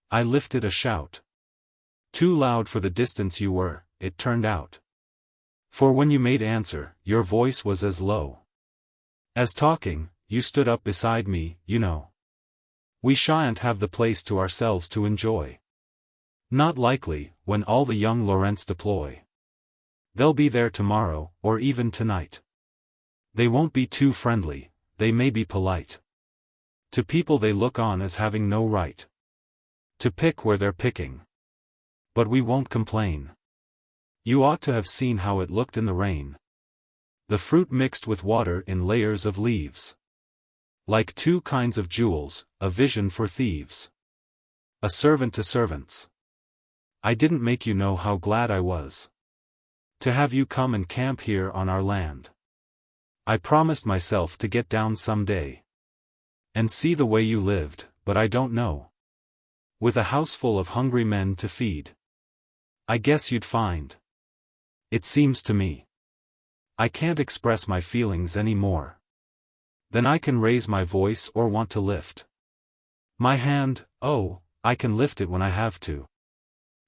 I lifted a shout. Too loud for the distance you were, it turned out. For when you made answer, your voice was as low as talking, you stood up beside me, you know. We shan't have the place to ourselves to enjoy. Not likely, when all the young Lorents deploy. They'll be there tomorrow, or even tonight. They won't be too friendly, they may be polite. To people they look on as having no right to pick where they're picking. But we won't complain. You ought to have seen how it looked in the rain. The fruit mixed with water in layers of leaves. Like two kinds of jewels, a vision for thieves. A servant to servants. I didn't make you know how glad I was to have you come and camp here on our land. I promised myself to get down someday and see the way you lived, but I don't know. With a house full of hungry men to feed, I guess you'd find. It seems to me I can't express my feelings any more than I can raise my voice or want to lift my hand. Oh, I can lift it when I have to.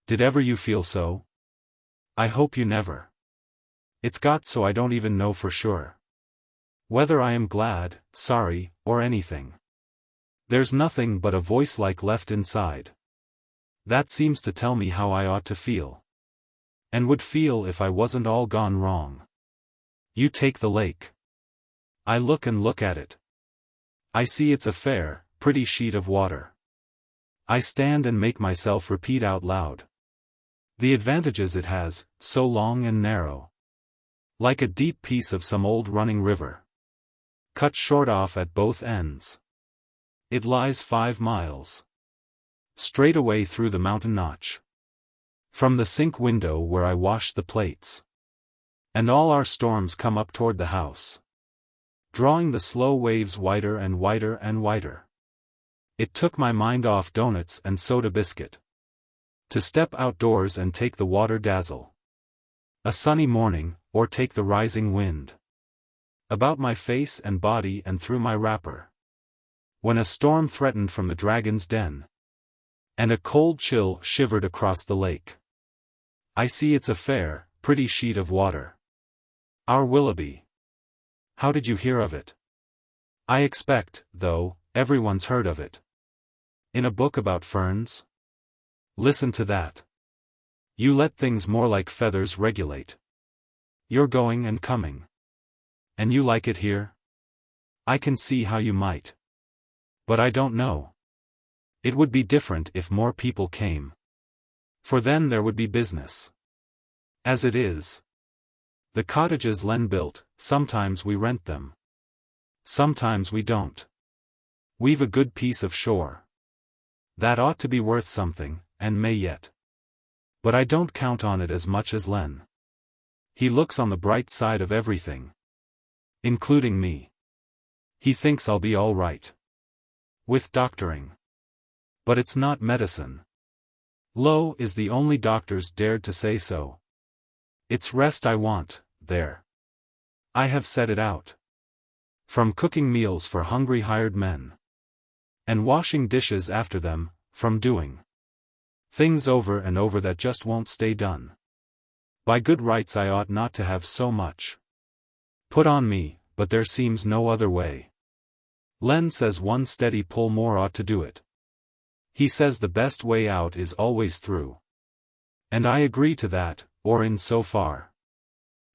Did ever you feel so? I hope you never. It's got so I don't even know for sure whether I am glad, sorry, or anything. There's nothing but a voice like left inside that seems to tell me how I ought to feel, and would feel if I wasn't all gone wrong. You take the lake. I look and look at it. I see it's a fair, pretty sheet of water. I stand and make myself repeat out loud the advantages it has, so long and narrow. Like a deep piece of some old running river, cut short off at both ends. It lies 5 miles straight away through the mountain notch, from the sink window where I wash the plates. And all our storms come up toward the house, drawing the slow waves wider and wider and wider. It took my mind off doughnuts and soda biscuit to step outdoors and take the water dazzle, a sunny morning, or take the rising wind about my face and body and through my wrapper, when a storm threatened from the dragon's den, and a cold chill shivered across the lake. I see it's a fair, pretty sheet of water. Our Willoughby. How did you hear of it? I expect, though, everyone's heard of it. In a book about ferns? Listen to that. You let things more like feathers regulate. You're going and coming. And you like it here? I can see how you might. But I don't know. It would be different if more people came. For then there would be business. As it is, the cottages Len built, sometimes we rent them. Sometimes we don't. We've a good piece of shore that ought to be worth something, and may yet. But I don't count on it as much as Len. He looks on the bright side of everything, including me. He thinks I'll be all right with doctoring. But it's not medicine. Low is the only doctors dared to say so. It's rest I want, there. I have said it out. From cooking meals for hungry hired men, and washing dishes after them, from doing things over and over that just won't stay done. By good rights I ought not to have so much put on me, but there seems no other way. Len says one steady pull more ought to do it. He says the best way out is always through. And I agree to that, or in so far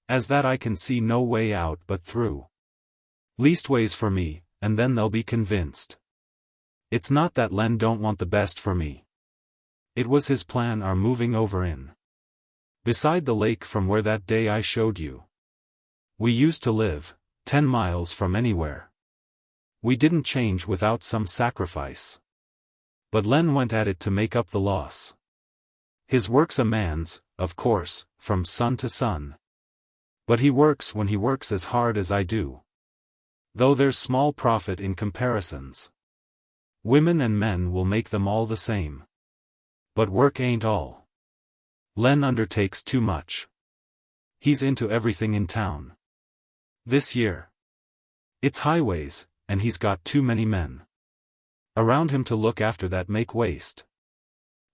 as that I can see no way out but through. Leastways for me, and then they'll be convinced. It's not that Len don't want the best for me. It was his plan our moving over in beside the lake from where that day I showed you we used to live, 10 miles from anywhere. We didn't change without some sacrifice. But Len went at it to make up the loss. His work's a man's, of course, from sun to sun. But he works when he works as hard as I do. Though there's small profit in comparisons. Women and men will make them all the same. But work ain't all. Len undertakes too much. He's into everything in town this year. It's highways, and he's got too many men around him to look after that make waste.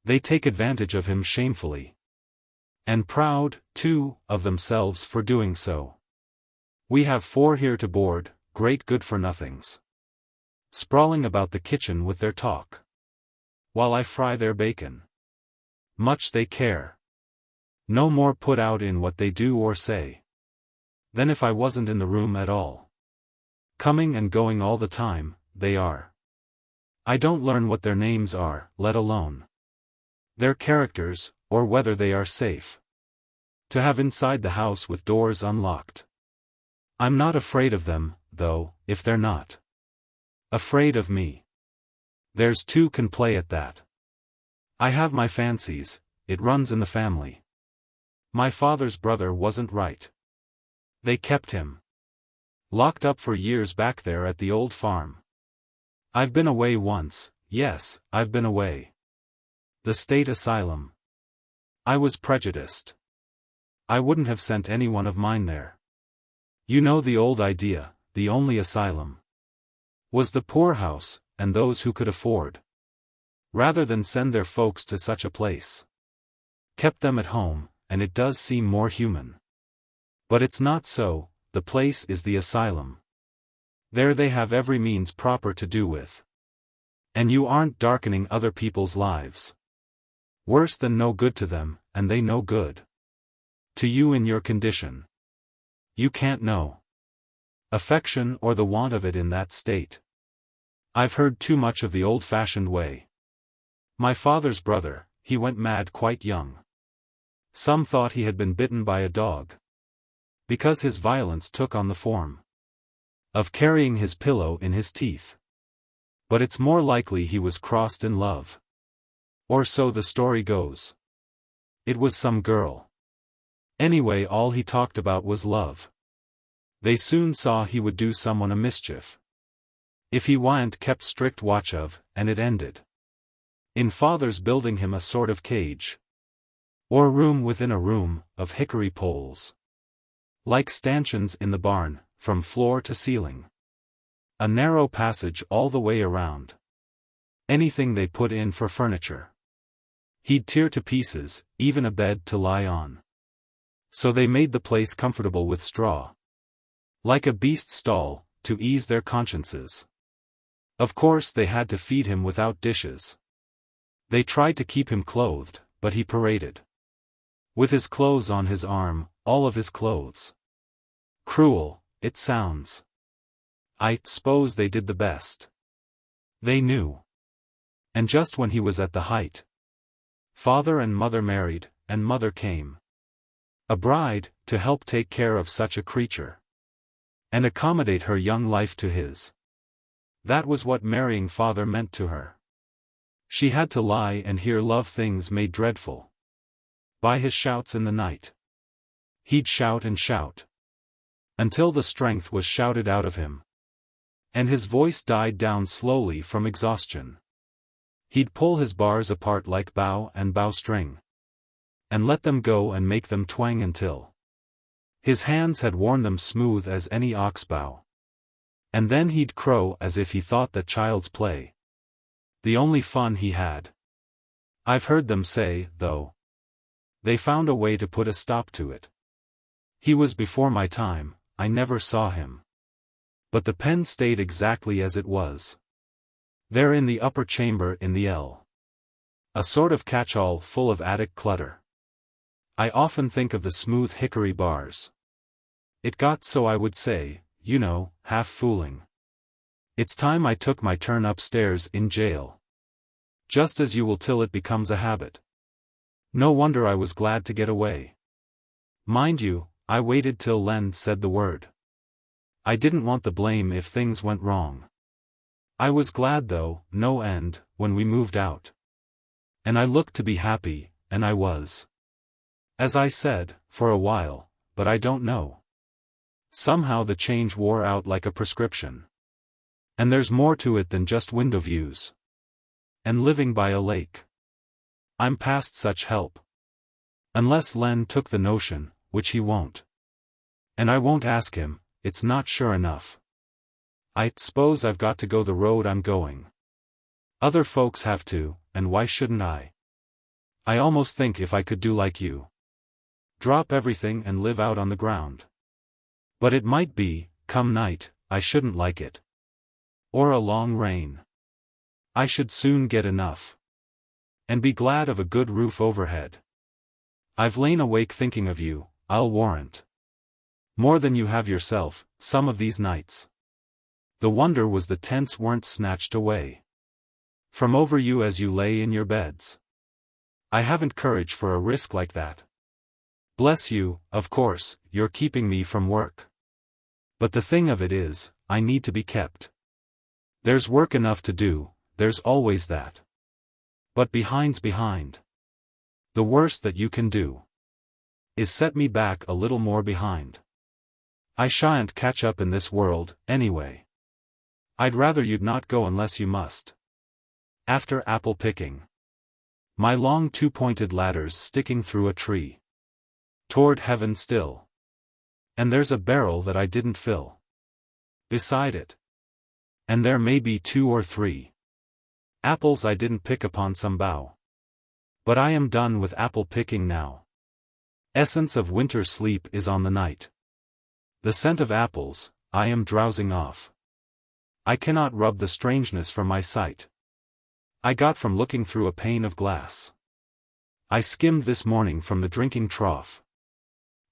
They take advantage of him shamefully. And proud, too, of themselves for doing so. We have 4 here to board, great good-for-nothings. sprawling about the kitchen with their talk, while I fry their bacon. Much they care. No more put out in what they do or say than if I wasn't in the room at all. Coming and going all the time, they are. I don't learn what their names are, let alone their characters, or whether they are safe to have inside the house with doors unlocked. I'm not afraid of them, though, if they're not afraid of me. There's two can play at that. I have my fancies, it runs in the family. My father's brother wasn't right. They kept him locked up for years back there at the old farm. I've been away once, yes, I've been away. The state asylum. I was prejudiced. I wouldn't have sent anyone of mine there. You know the old idea, the only asylum was the poorhouse, and those who could afford, rather than send their folks to such a place, kept them at home, and it does seem more human. But it's not so, the place is the asylum. There they have every means proper to do with. And you aren't darkening other people's lives. Worse than no good to them, and they no good to you in your condition. You can't know affection or the want of it in that state. I've heard too much of the old-fashioned way. My father's brother, he went mad quite young. Some thought he had been bitten by a dog, because his violence took on the form of carrying his pillow in his teeth. But it's more likely he was crossed in love. Or so the story goes. It was some girl. Anyway, all he talked about was love. They soon saw he would do someone a mischief if he wa'n't kept strict watch of, and it ended in father's building him a sort of cage, or room within a room, of hickory poles, like stanchions in the barn, from floor to ceiling. A narrow passage all the way around. Anything they put in for furniture he'd tear to pieces, even a bed to lie on. So they made the place comfortable with straw, like a beast's stall, to ease their consciences. Of course they had to feed him without dishes. They tried to keep him clothed, but he paraded with his clothes on his arm, all of his clothes. Cruel, it sounds. I suppose they did the best they knew. And just when he was at the height, father and mother married, and mother came, a bride, to help take care of such a creature, and accommodate her young life to his. That was what marrying father meant to her. She had to lie and hear love things made dreadful by his shouts in the night. He'd shout and shout until the strength was shouted out of him, and his voice died down slowly from exhaustion. He'd pull his bars apart like bow and bowstring, and let them go and make them twang until his hands had worn them smooth as any oxbow. And then he'd crow as if he thought that child's play the only fun he had. I've heard them say, though, they found a way to put a stop to it. He was before my time, I never saw him. But the pen stayed exactly as it was. There in the upper chamber in the L. A sort of catch-all full of attic clutter. I often think of the smooth hickory bars. It got so I would say, you know, half fooling, it's time I took my turn upstairs in jail. Just as you will till it becomes a habit. No wonder I was glad to get away. Mind you, I waited till Len said the word. I didn't want the blame if things went wrong. I was glad though, no end, when we moved out. And I looked to be happy, and I was. As I said, for a while, but I don't know. Somehow the change wore out like a prescription. And there's more to it than just window views. And living by a lake. I'm past such help. Unless Len took the notion, which he won't. And I won't ask him, it's not sure enough. I suppose I've got to go the road I'm going. Other folks have to, and why shouldn't I? I almost think if I could do like you. Drop everything and live out on the ground. But it might be, come night, I shouldn't like it. Or a long rain. I should soon get enough. And be glad of a good roof overhead. I've lain awake thinking of you, I'll warrant. More than you have yourself, some of these nights. The wonder was the tents weren't snatched away from over you as you lay in your beds. I haven't courage for a risk like that. Bless you, of course, you're keeping me from work. But the thing of it is, I need to be kept. There's work enough to do, there's always that. But behind's behind. The worst that you can do is set me back a little more behind. I shan't catch up in this world, anyway. I'd rather you'd not go unless you must. After apple picking. My long two-pointed ladders sticking through a tree. Toward heaven still. And there's a barrel that I didn't fill. Beside it. And there may be 2 or 3 apples I didn't pick upon some bough. But I am done with apple picking now. Essence of winter sleep is on the night. The scent of apples, I am drowsing off. I cannot rub the strangeness from my sight. I got from looking through a pane of glass. I skimmed this morning from the drinking trough.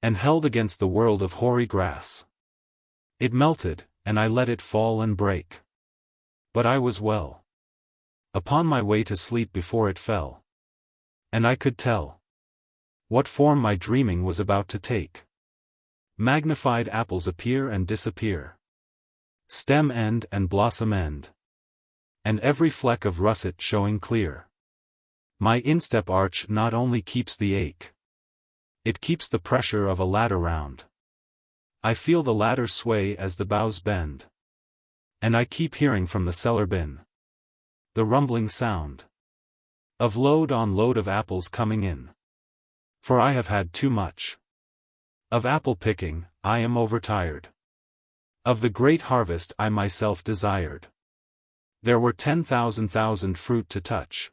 And held against the world of hoary grass. It melted, and I let it fall and break. But I was well. Upon my way to sleep before it fell. And I could tell what form my dreaming was about to take. Magnified apples appear and disappear. Stem end and blossom end. And every fleck of russet showing clear. My instep arch not only keeps the ache. It keeps the pressure of a ladder round. I feel the ladder sway as the boughs bend. And I keep hearing from the cellar bin the rumbling sound of load on load of apples coming in. For I have had too much of apple picking, I am overtired of the great harvest I myself desired. There were 10,000 fruit to touch.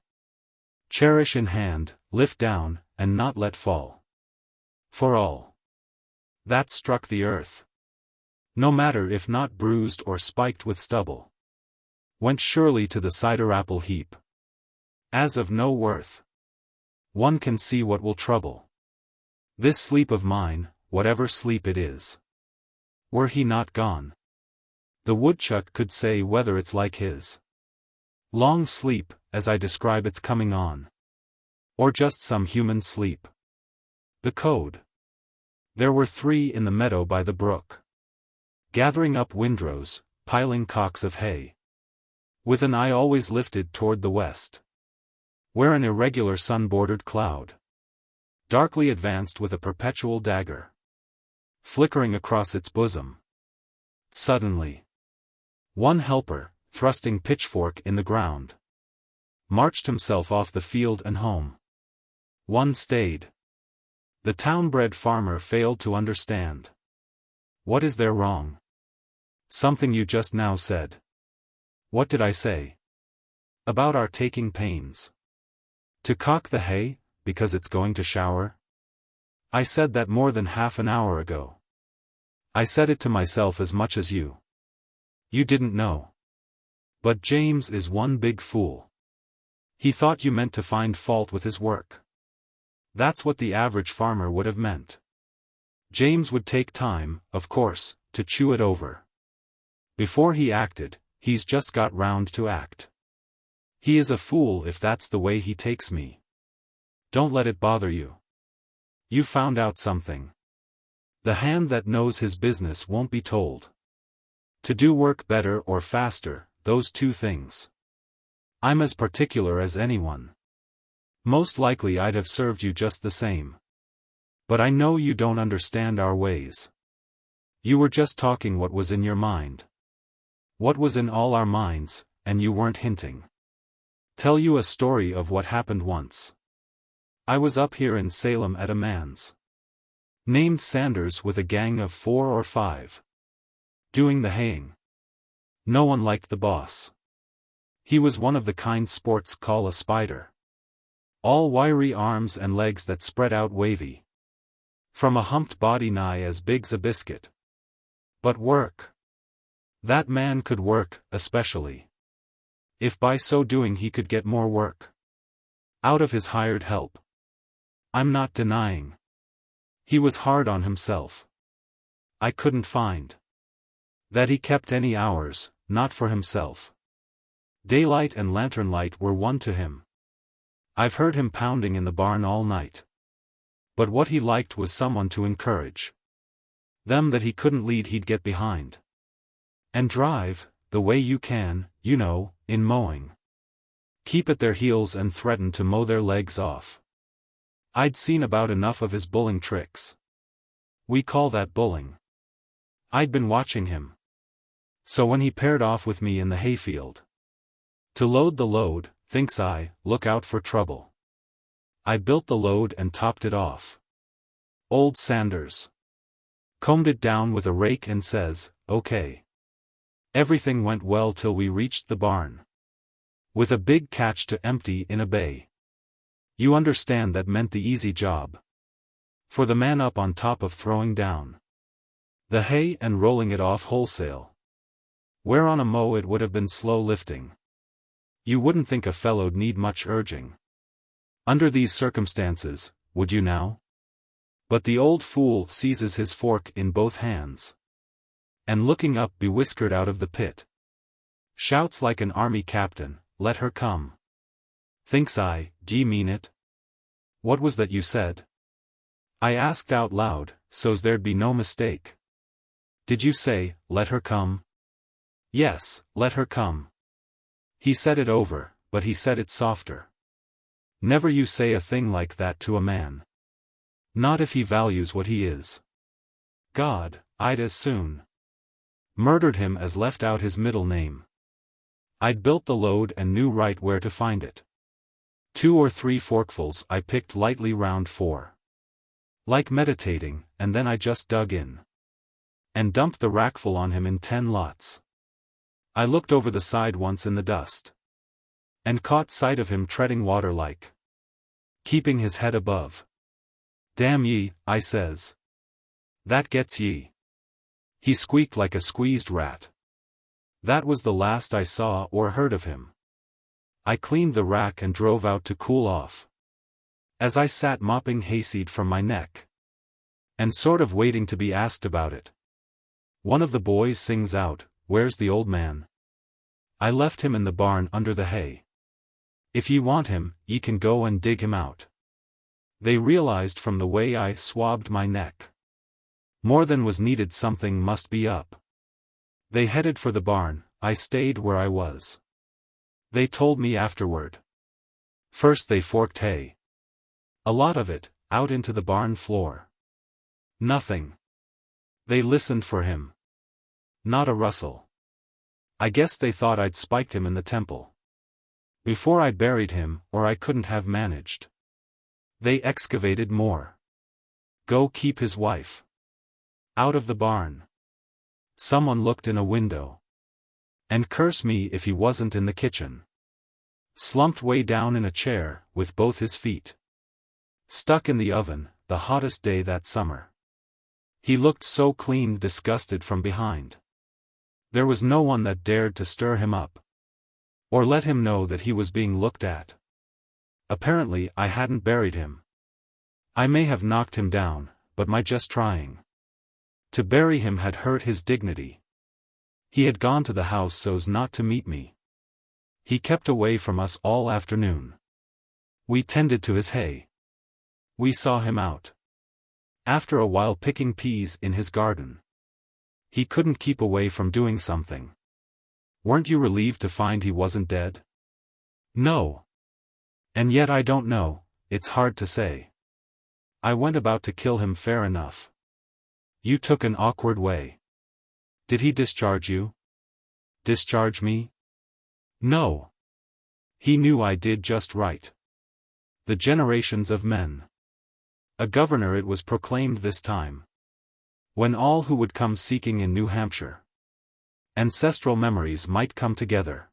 Cherish in hand, lift down, and not let fall. For all that struck the earth, no matter if not bruised or spiked with stubble, went surely to the cider apple heap. As of no worth, one can see what will trouble this sleep of mine, whatever sleep it is. Were he not gone, the woodchuck could say whether it's like his long sleep, as I describe its coming on, or just some human sleep. The code. There were 3 in the meadow by the brook, gathering up windrows, piling cocks of hay, with an eye always lifted toward the west, where an irregular sun-bordered cloud darkly advanced with a perpetual dagger flickering across its bosom. Suddenly, one helper, thrusting pitchfork in the ground, marched himself off the field and home. One stayed. The town-bred farmer failed to understand. What is there wrong? Something you just now said. What did I say? About our taking pains to cock the hay, because it's going to shower? I said that more than half an hour ago. I said it to myself as much as you. You didn't know. But James is one big fool. He thought you meant to find fault with his work. That's what the average farmer would have meant. James would take time, of course, to chew it over. Before he acted, he's just got round to act. He is a fool if that's the way he takes me. Don't let it bother you. You found out something. The hand that knows his business won't be told to do work better or faster, those 2 things. I'm as particular as anyone. Most likely I'd have served you just the same. But I know you don't understand our ways. You were just talking what was in your mind. What was in all our minds, and you weren't hinting. Tell you a story of what happened once. I was up here in Salem at a man's named Sanders with a gang of 4 or 5. Doing the haying. No one liked the boss. He was one of the kind sports call a spider. All wiry arms and legs that spread out wavy from a humped body nigh as big's a biscuit. But work. That man could work, especially if by so doing he could get more work out of his hired help. I'm not denying he was hard on himself. I couldn't find that he kept any hours, not for himself. Daylight and lantern light were one to him. I've heard him pounding in the barn all night. But what he liked was someone to encourage them that he couldn't lead, he'd get behind and drive, the way you can, you know, in mowing. Keep at their heels and threaten to mow their legs off. I'd seen about enough of his bulling tricks. We call that bulling. I'd been watching him. So when he paired off with me in the hayfield to load the load, thinks I, look out for trouble. I built the load and topped it off. Old Sanders combed it down with a rake and says, "Okay." Everything went well till we reached the barn, with a big catch to empty in a bay. You understand that meant the easy job for the man up on top of throwing down the hay and rolling it off wholesale, where on a mow it would have been slow lifting. You wouldn't think a fellow'd need much urging under these circumstances, would you now? But the old fool seizes his fork in both hands, and looking up bewhiskered out of the pit, shouts like an army captain, "Let her come." Thinks I, d'ye mean it? What was that you said? I asked out loud, so's there'd be no mistake. Did you say, "Let her come"? Yes, let her come. He said it over, but he said it softer. Never you say a thing like that to a man. Not if he values what he is. God, I'd as soon murdered him as left out his middle name. I'd built the load and knew right where to find it. 2 or 3 forkfuls I picked lightly round 4. Like meditating, and then I just dug in and dumped the rackful on him in 10 lots. I looked over the side once in the dust and caught sight of him treading water like keeping his head above. "Damn ye," I says. "That gets ye." He squeaked like a squeezed rat. That was the last I saw or heard of him. I cleaned the rack and drove out to cool off. As I sat mopping hayseed from my neck and sort of waiting to be asked about it, one of the boys sings out, "Where's the old man?" I left him in the barn under the hay. If ye want him, ye can go and dig him out. They realized from the way I swabbed my neck more than was needed, something must be up. They headed for the barn. I stayed where I was. They told me afterward. First they forked hay, a lot of it, out into the barn floor. Nothing. They listened for him. Not a rustle. I guess they thought I'd spiked him in the temple before I buried him, or I couldn't have managed. They excavated more. Go keep his wife out of the barn. Someone looked in a window and curse me if he wasn't in the kitchen, slumped way down in a chair, with both his feet stuck in the oven, the hottest day that summer. He looked so clean disgusted from behind. There was no one that dared to stir him up or let him know that he was being looked at. Apparently I hadn't buried him. I may have knocked him down, but my just trying to bury him had hurt his dignity. He had gone to the house so's not to meet me. He kept away from us all afternoon. We tended to his hay. We saw him out after a while picking peas in his garden. He couldn't keep away from doing something. Weren't you relieved to find he wasn't dead? No. And yet I don't know, it's hard to say. I went about to kill him fair enough. You took an awkward way. Did he discharge you? Discharge me? No. He knew I did just right. The generations of men. A governor it was proclaimed this time, when all who would come seeking in New Hampshire ancestral memories might come together,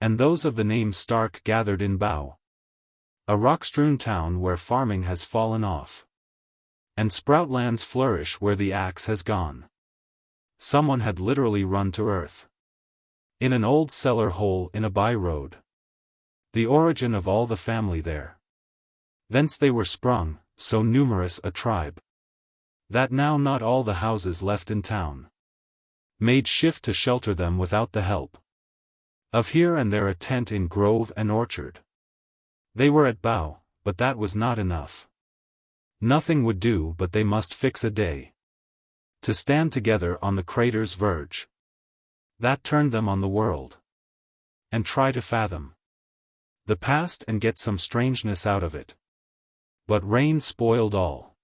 and those of the name Stark gathered in Bow, a rock-strewn town where farming has fallen off, and sprout lands flourish where the axe has gone. Someone had literally run to earth. In an old cellar hole in a by-road. The origin of all the family there. Thence they were sprung, so numerous a tribe, that now not all the houses left in town made shift to shelter them without the help of here and there a tent in grove and orchard. They were at bow, but that was not enough. Nothing would do but they must fix a day to stand together on the crater's verge. That turned them on the world. And try to fathom the past and get some strangeness out of it. But rain spoiled all.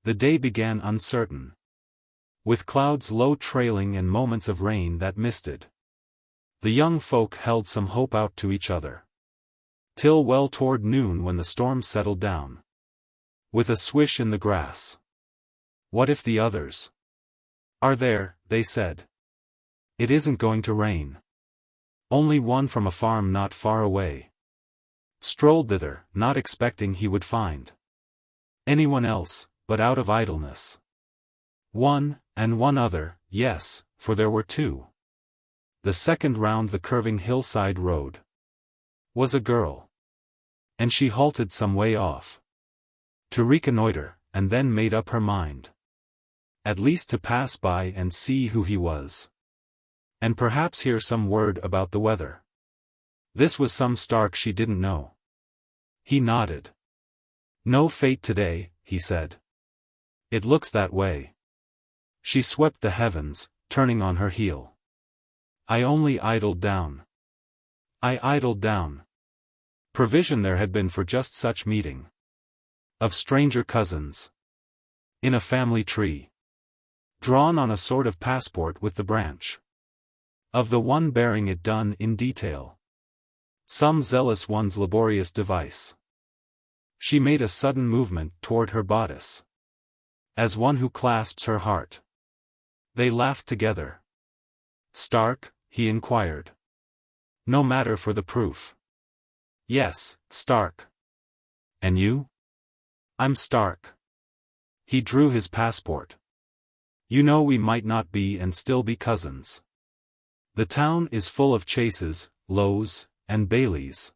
The day began uncertain, with clouds low trailing and moments of rain that misted. The young folk held some hope out to each other, till well toward noon when the storm settled down, with a swish in the grass. What if the others are there, they said. It isn't going to rain. Only one from a farm not far away strolled thither, not expecting he would find anyone else, but out of idleness. One, and one other, yes, for there were two. The second round the curving hillside road was a girl. And she halted some way off to reconnoiter, and then made up her mind. At least to pass by and see who he was. And perhaps hear some word about the weather. This was some Stark she didn't know. He nodded. No fate today, he said. It looks that way. She swept the heavens, turning on her heel. I only idled down. I idled down. Provision there had been for just such meeting. Of stranger cousins. In a family tree. Drawn on a sort of passport with the branch of the one bearing it done in detail. Some zealous one's laborious device. She made a sudden movement toward her bodice, as one who clasps her heart. They laughed together. Stark, he inquired. No matter for the proof. Yes, Stark. And you? I'm Stark. He drew his passport. You know we might not be and still be cousins. The town is full of chases, lows, and bailies.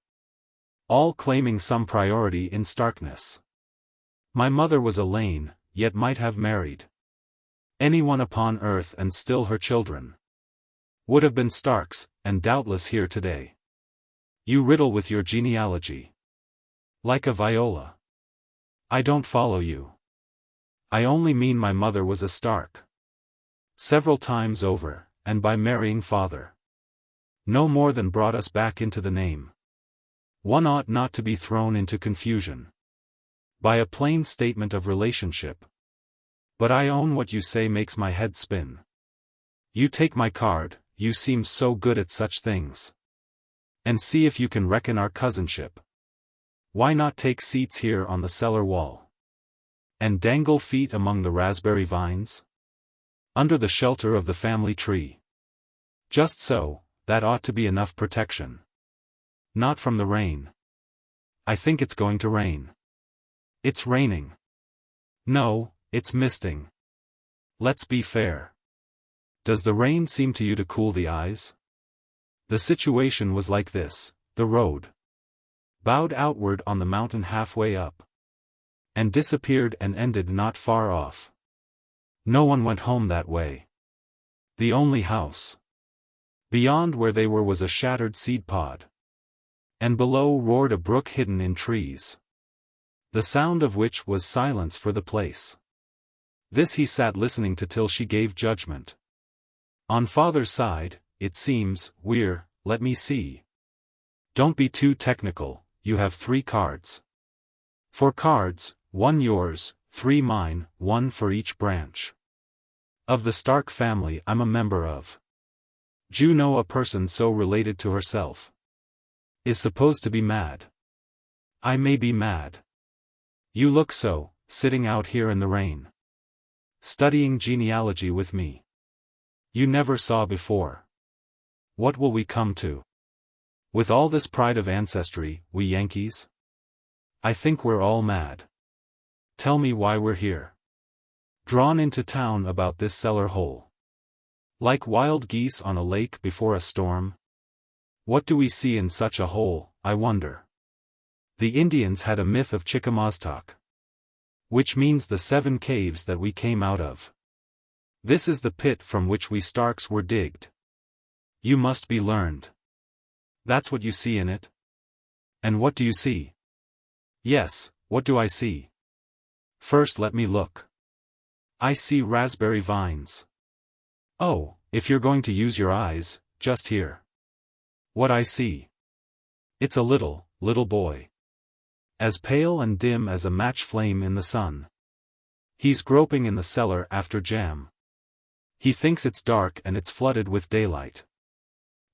All claiming some priority in Starkness. My mother was a Lane, yet might have married anyone upon earth and still her children would have been Starks, and doubtless here today. You riddle with your genealogy. Like a viola. I don't follow you. I only mean my mother was a Stark. Several times over, and by marrying father. No more than brought us back into the name. One ought not to be thrown into confusion by a plain statement of relationship. But I own what you say makes my head spin. You take my card, you seem so good at such things. And see if you can reckon our cousinship. Why not take seats here on the cellar wall? And dangle feet among the raspberry vines? Under the shelter of the family tree. Just so, that ought to be enough protection. Not from the rain. I think it's going to rain. It's raining. No, it's misting. Let's be fair. Does the rain seem to you to cool the eyes? The situation was like this: the road bowed outward on the mountain halfway up, and disappeared and ended not far off. No one went home that way. The only house beyond where they were was a shattered seed pod. And below roared a brook hidden in trees, the sound of which was silence for the place. This he sat listening to till she gave judgment. On father's side, it seems, let me see. Don't be too technical, you have 3 cards. 4 cards, 1 yours, 3 mine, 1 for each branch of the Stark family I'm a member of. Do you know a person so related to herself is supposed to be mad? I may be mad. You look so, sitting out here in the rain, studying genealogy with me. You never saw before. What will we come to? With all this pride of ancestry, we Yankees? I think we're all mad. Tell me why we're here. Drawn into town about this cellar hole. Like wild geese on a lake before a storm? What do we see in such a hole, I wonder? The Indians had a myth of Chickamaustock, which means the 7 caves that we came out of. This is the pit from which we Starks were digged. You must be learned. That's what you see in it? And what do you see? Yes, what do I see? First let me look. I see raspberry vines. Oh, if you're going to use your eyes, just hear what I see. It's a little boy. As pale and dim as a match flame in the sun. He's groping in the cellar after jam. He thinks it's dark and it's flooded with daylight.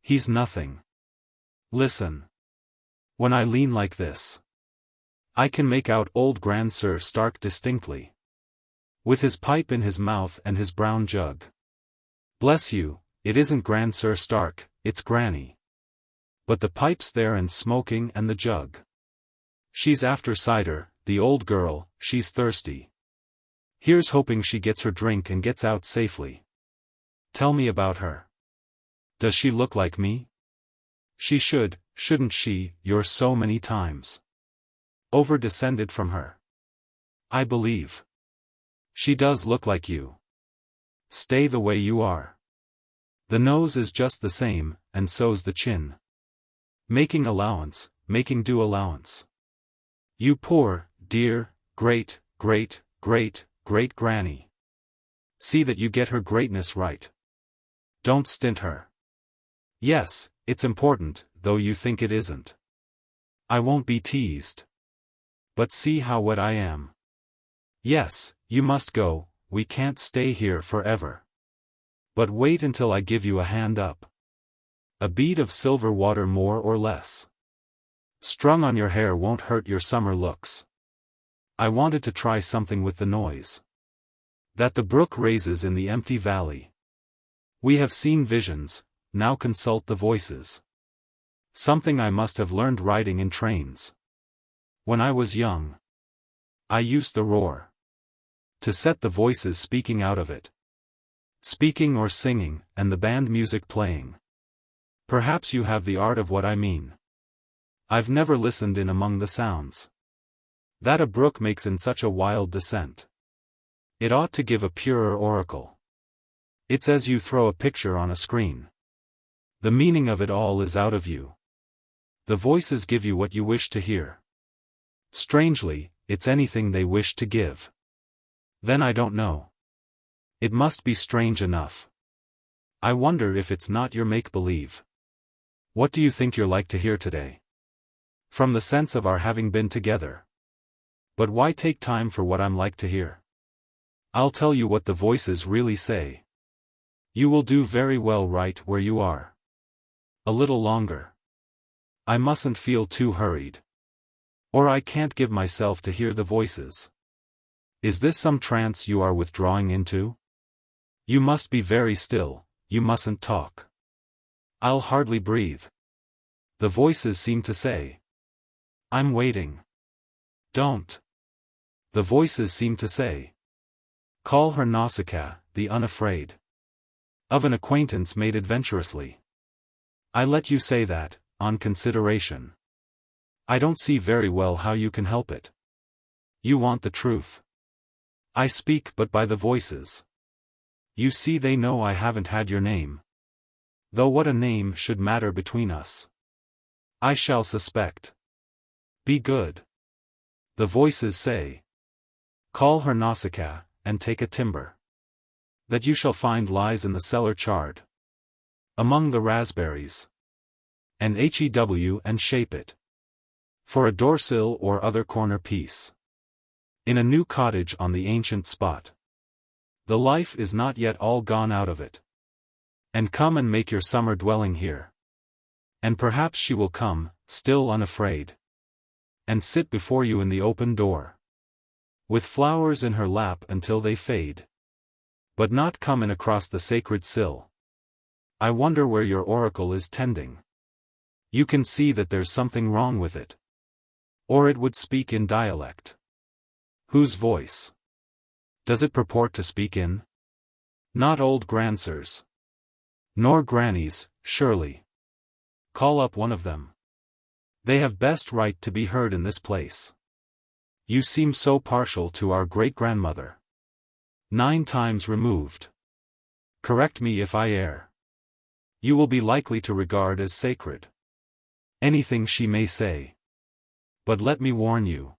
He's nothing. Listen. When I lean like this, I can make out old Grandsir Stark distinctly, with his pipe in his mouth and his brown jug. Bless you, it isn't Grandsir Stark, it's Granny. But the pipe's there and smoking and the jug. She's after cider, the old girl, she's thirsty. Here's hoping she gets her drink and gets out safely. Tell me about her. Does she look like me? She should, shouldn't she, you're so many times over-descended from her. I believe. She does look like you. Stay the way you are. The nose is just the same, and so's the chin. Making due allowance. You poor, dear, great granny. See that you get her greatness right. Don't stint her. Yes, it's important, though you think it isn't. I won't be teased. But see how wet I am. Yes, you must go, we can't stay here forever. But wait until I give you a hand up. A bead of silver water more or less, strung on your hair won't hurt your summer looks. I wanted to try something with the noise that the brook raises in the empty valley. We have seen visions, now consult the voices. Something I must have learned riding in trains. When I was young, I used the roar to set the voices speaking out of it. Speaking or singing, and the band music playing. Perhaps you have the art of what I mean. I've never listened in among the sounds that a brook makes in such a wild descent. It ought to give a purer oracle. It's as you throw a picture on a screen. The meaning of it all is out of you. The voices give you what you wish to hear. Strangely, it's anything they wish to give. Then I don't know. It must be strange enough. I wonder if it's not your make-believe. What do you think you're like to hear today? From the sense of our having been together. But why take time for what I'm like to hear? I'll tell you what the voices really say. You will do very well right where you are. A little longer. I mustn't feel too hurried. Or I can't give myself to hear the voices. Is this some trance you are withdrawing into? You must be very still, you mustn't talk. I'll hardly breathe. The voices seem to say. I'm waiting. Don't. The voices seem to say. Call her Nausicaa, the unafraid. Of an acquaintance made adventurously. I let you say that, on consideration. I don't see very well how you can help it. You want the truth. I speak but by the voices. You see they know I haven't had your name. Though what a name should matter between us. I shall suspect. Be good. The voices say. Call her Nausicaa, and take a timber. That you shall find lies in the cellar charred. Among the raspberries. And HEW and shape it. For a doorsill or other corner piece. In a new cottage on the ancient spot. The life is not yet all gone out of it. And come and make your summer dwelling here. And perhaps she will come, still unafraid. And sit before you in the open door. With flowers in her lap until they fade. But not come in across the sacred sill. I wonder where your oracle is tending. You can see that there's something wrong with it. Or it would speak in dialect. Whose voice? Does it purport to speak in? Not old Grandsir's. Nor grannies, surely. Call up one of them. They have best right to be heard in this place. You seem so partial to our great-grandmother. 9 times removed. Correct me if I err. You will be likely to regard as sacred anything she may say. But let me warn you.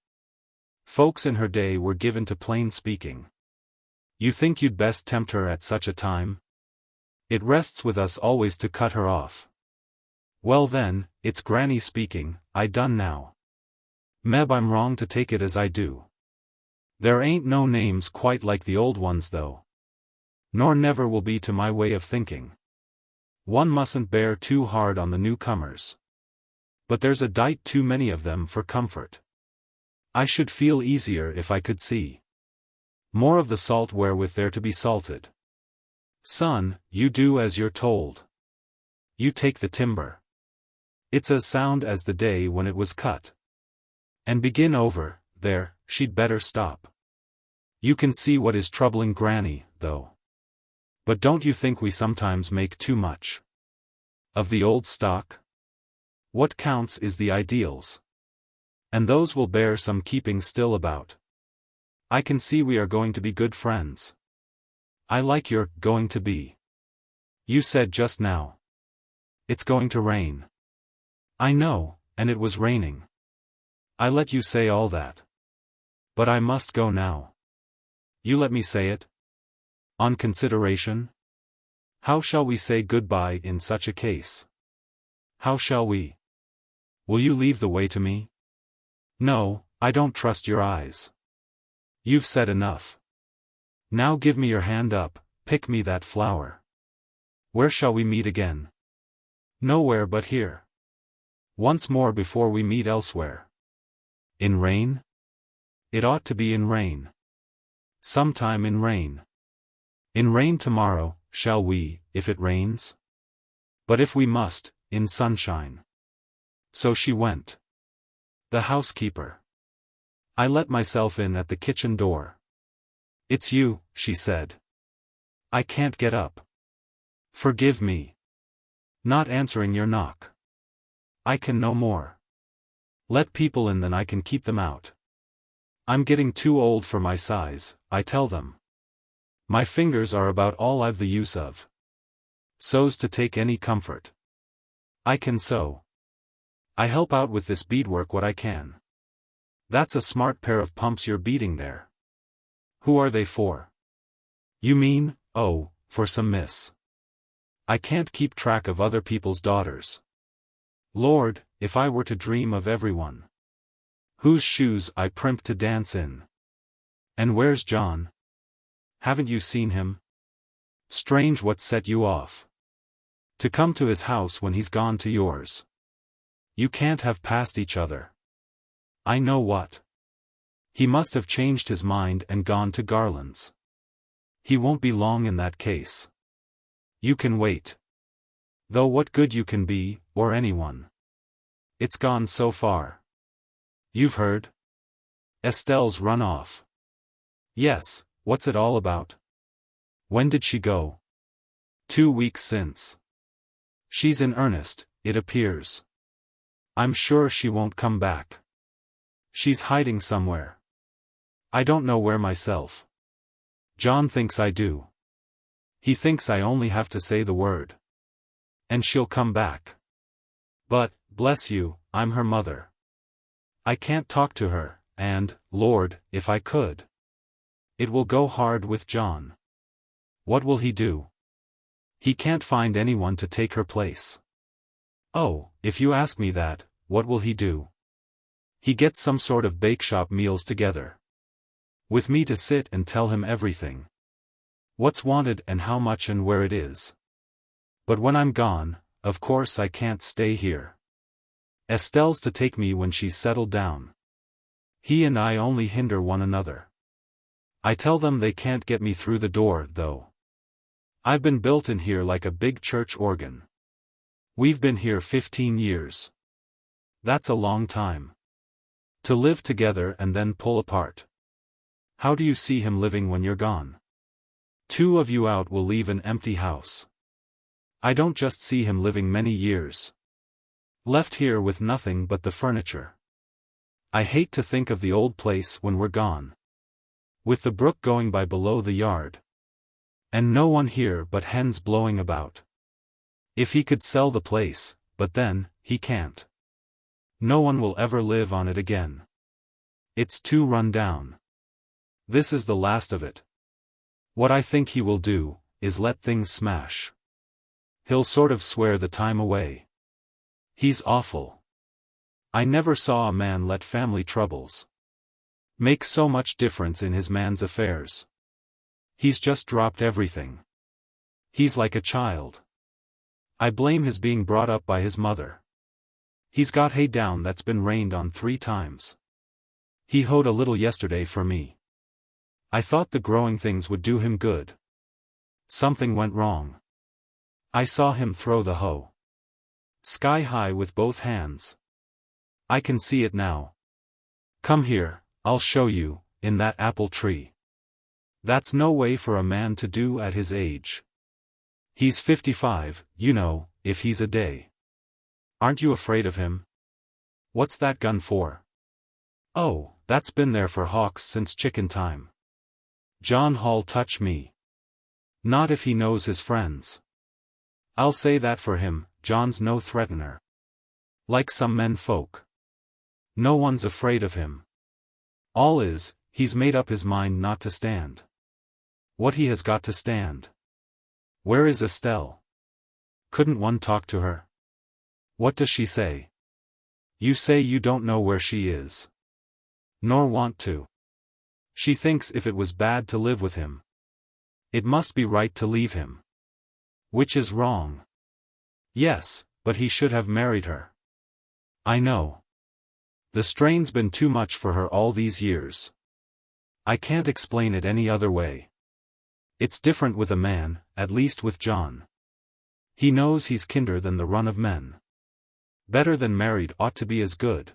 Folks in her day were given to plain speaking. You think you'd best tempt her at such a time? It rests with us always to cut her off. Well then, it's Granny speaking, I done now. Meb, I'm wrong to take it as I do. There ain't no names quite like the old ones though. Nor never will be to my way of thinking. One mustn't bear too hard on the newcomers. But there's a dite too many of them for comfort. I should feel easier if I could see more of the salt wherewith they're to be salted. Son, you do as you're told. You take the timber. It's as sound as the day when it was cut. And begin over, there, she'd better stop. You can see what is troubling Granny, though. But don't you think we sometimes make too much of the old stock? What counts is the ideals. And those will bear some keeping still about. I can see we are going to be good friends. I like your going to be. You said just now. It's going to rain. I know, and it was raining. I let you say all that. But I must go now. You let me say it? On consideration? How shall we say goodbye in such a case? How shall we? Will you leave the way to me? No, I don't trust your eyes. You've said enough. Now give me your hand up, pick me that flower. Where shall we meet again? Nowhere but here. Once more before we meet elsewhere. In rain? It ought to be in rain. Sometime in rain. In rain tomorrow, shall we, if it rains? But if we must, in sunshine. So she went. The housekeeper. I let myself in at the kitchen door. It's you, she said. I can't get up. Forgive me. Not answering your knock. I can no more. Let people in than I can keep them out. I'm getting too old for my size, I tell them. My fingers are about all I've the use of. So's to take any comfort. I can sew. I help out with this beadwork what I can. That's a smart pair of pumps you're beating there. Who are they for? You mean, oh, for some miss. I can't keep track of other people's daughters. Lord, if I were to dream of everyone whose shoes I primp to dance in. And where's John? Haven't you seen him? Strange what set you off to come to his house when he's gone to yours. You can't have passed each other. I know what. He must have changed his mind and gone to Garland's. He won't be long in that case. You can wait. Though what good you can be, or anyone. It's gone so far. You've heard? Estelle's run off. Yes, what's it all about? When did she go? 2 weeks since. She's in earnest, it appears. I'm sure she won't come back. She's hiding somewhere. I don't know where myself. John thinks I do. He thinks I only have to say the word. And she'll come back. But, bless you, I'm her mother. I can't talk to her, and, Lord, if I could. It will go hard with John. What will he do? He can't find anyone to take her place. Oh, if you ask me that, what will he do? He gets some sort of bakeshop meals together. With me to sit and tell him everything. What's wanted and how much and where it is. But when I'm gone, of course I can't stay here. Estelle's to take me when she's settled down. He and I only hinder one another. I tell them they can't get me through the door, though. I've been built in here like a big church organ. We've been here 15 years. That's a long time. To live together and then pull apart. How do you see him living when you're gone? 2 of you out will leave an empty house. I don't just see him living many years. Left here with nothing but the furniture. I hate to think of the old place when we're gone. With the brook going by below the yard. And no one here but hens blowing about. If he could sell the place, but then, he can't. No one will ever live on it again. It's too run down. This is the last of it. What I think he will do, is let things smash. He'll sort of swear the time away. He's awful. I never saw a man let family troubles make so much difference in his man's affairs. He's just dropped everything. He's like a child. I blame his being brought up by his mother. He's got hay down that's been rained on 3 times. He hoed a little yesterday for me. I thought the growing things would do him good. Something went wrong. I saw him throw the hoe sky high with both hands. I can see it now. Come here, I'll show you, in that apple tree. That's no way for a man to do at his age. He's 55, you know, if he's a day. Aren't you afraid of him? What's that gun for? Oh, that's been there for hawks since chicken time. John Hall touch me. Not if he knows his friends. I'll say that for him, John's no threatener. Like some men folk. No one's afraid of him. All is, he's made up his mind not to stand. What he has got to stand. Where is Estelle? Couldn't one talk to her? What does she say? You say you don't know where she is. Nor want to. She thinks if it was bad to live with him, it must be right to leave him. Which is wrong. Yes, but he should have married her. I know. The strain's been too much for her all these years. I can't explain it any other way. It's different with a man, at least with John. He knows he's kinder than the run of men. Better than married ought to be as good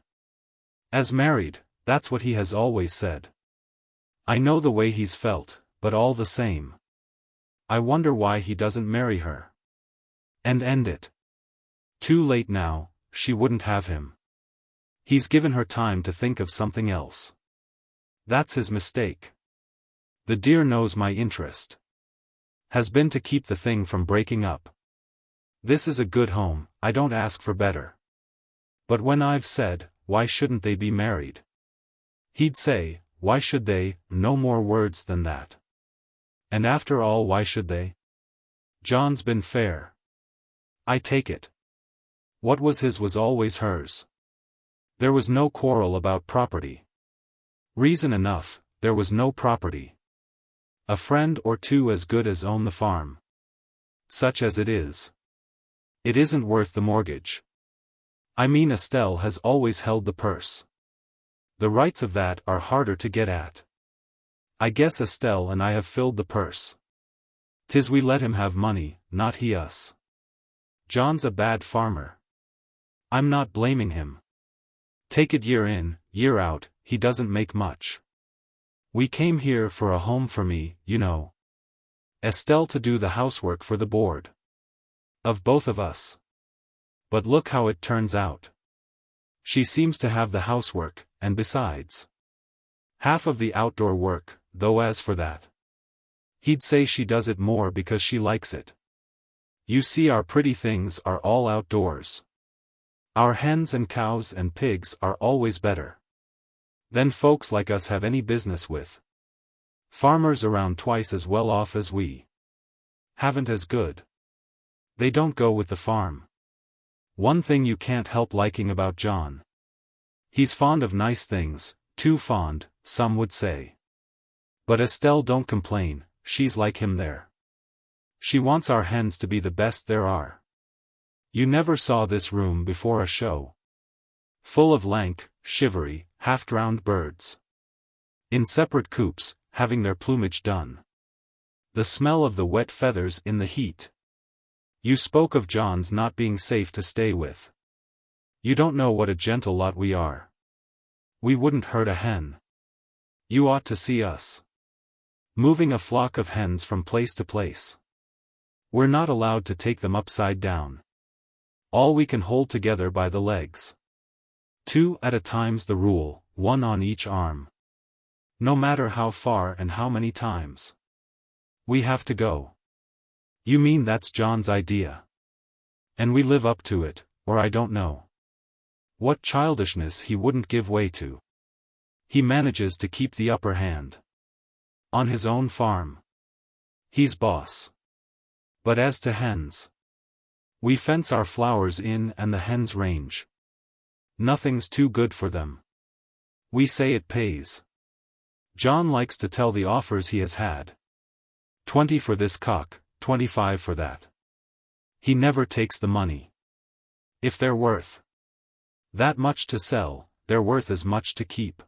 as married, that's what he has always said. I know the way he's felt, but all the same. I wonder why he doesn't marry her. And end it. Too late now, she wouldn't have him. He's given her time to think of something else. That's his mistake. The dear knows my interest has been to keep the thing from breaking up. This is a good home, I don't ask for better. But when I've said, why shouldn't they be married? He'd say, why should they, no more words than that. And after all, why should they? John's been fair. I take it. What was his was always hers. There was no quarrel about property. Reason enough, there was no property. A friend or two as good as own the farm. Such as it is. It isn't worth the mortgage. I mean, Estelle has always held the purse. The rights of that are harder to get at. I guess Estelle and I have filled the purse. 'Tis we let him have money, not he us. John's a bad farmer. I'm not blaming him. Take it year in, year out, he doesn't make much. We came here for a home for me, you know. Estelle to do the housework for the board. Of both of us. But look how it turns out. She seems to have the housework, and besides, half of the outdoor work, though as for that, he'd say she does it more because she likes it. You see, our pretty things are all outdoors. Our hens and cows and pigs are always better than folks like us have any business with. Farmers around twice as well off as we haven't as good. They don't go with the farm. One thing you can't help liking about John. He's fond of nice things, too fond, some would say. But Estelle don't complain, she's like him there. She wants our hens to be the best there are. You never saw this room before a show. Full of lank, shivery, half-drowned birds. In separate coops, having their plumage done. The smell of the wet feathers in the heat. You spoke of John's not being safe to stay with. You don't know what a gentle lot we are. We wouldn't hurt a hen. You ought to see us moving a flock of hens from place to place. We're not allowed to take them upside down. All we can hold together by the legs. 2 at a time's the rule, 1 on each arm. No matter how far and how many times. We have to go. You mean that's John's idea? And we live up to it, or I don't know. What childishness he wouldn't give way to. He manages to keep the upper hand. On his own farm. He's boss. But as to hens. We fence our flowers in and the hens range. Nothing's too good for them. We say it pays. John likes to tell the offers he has had. 20 for this cock, 25 for that. He never takes the money. If they're worth that much to sell, they're worth as much to keep.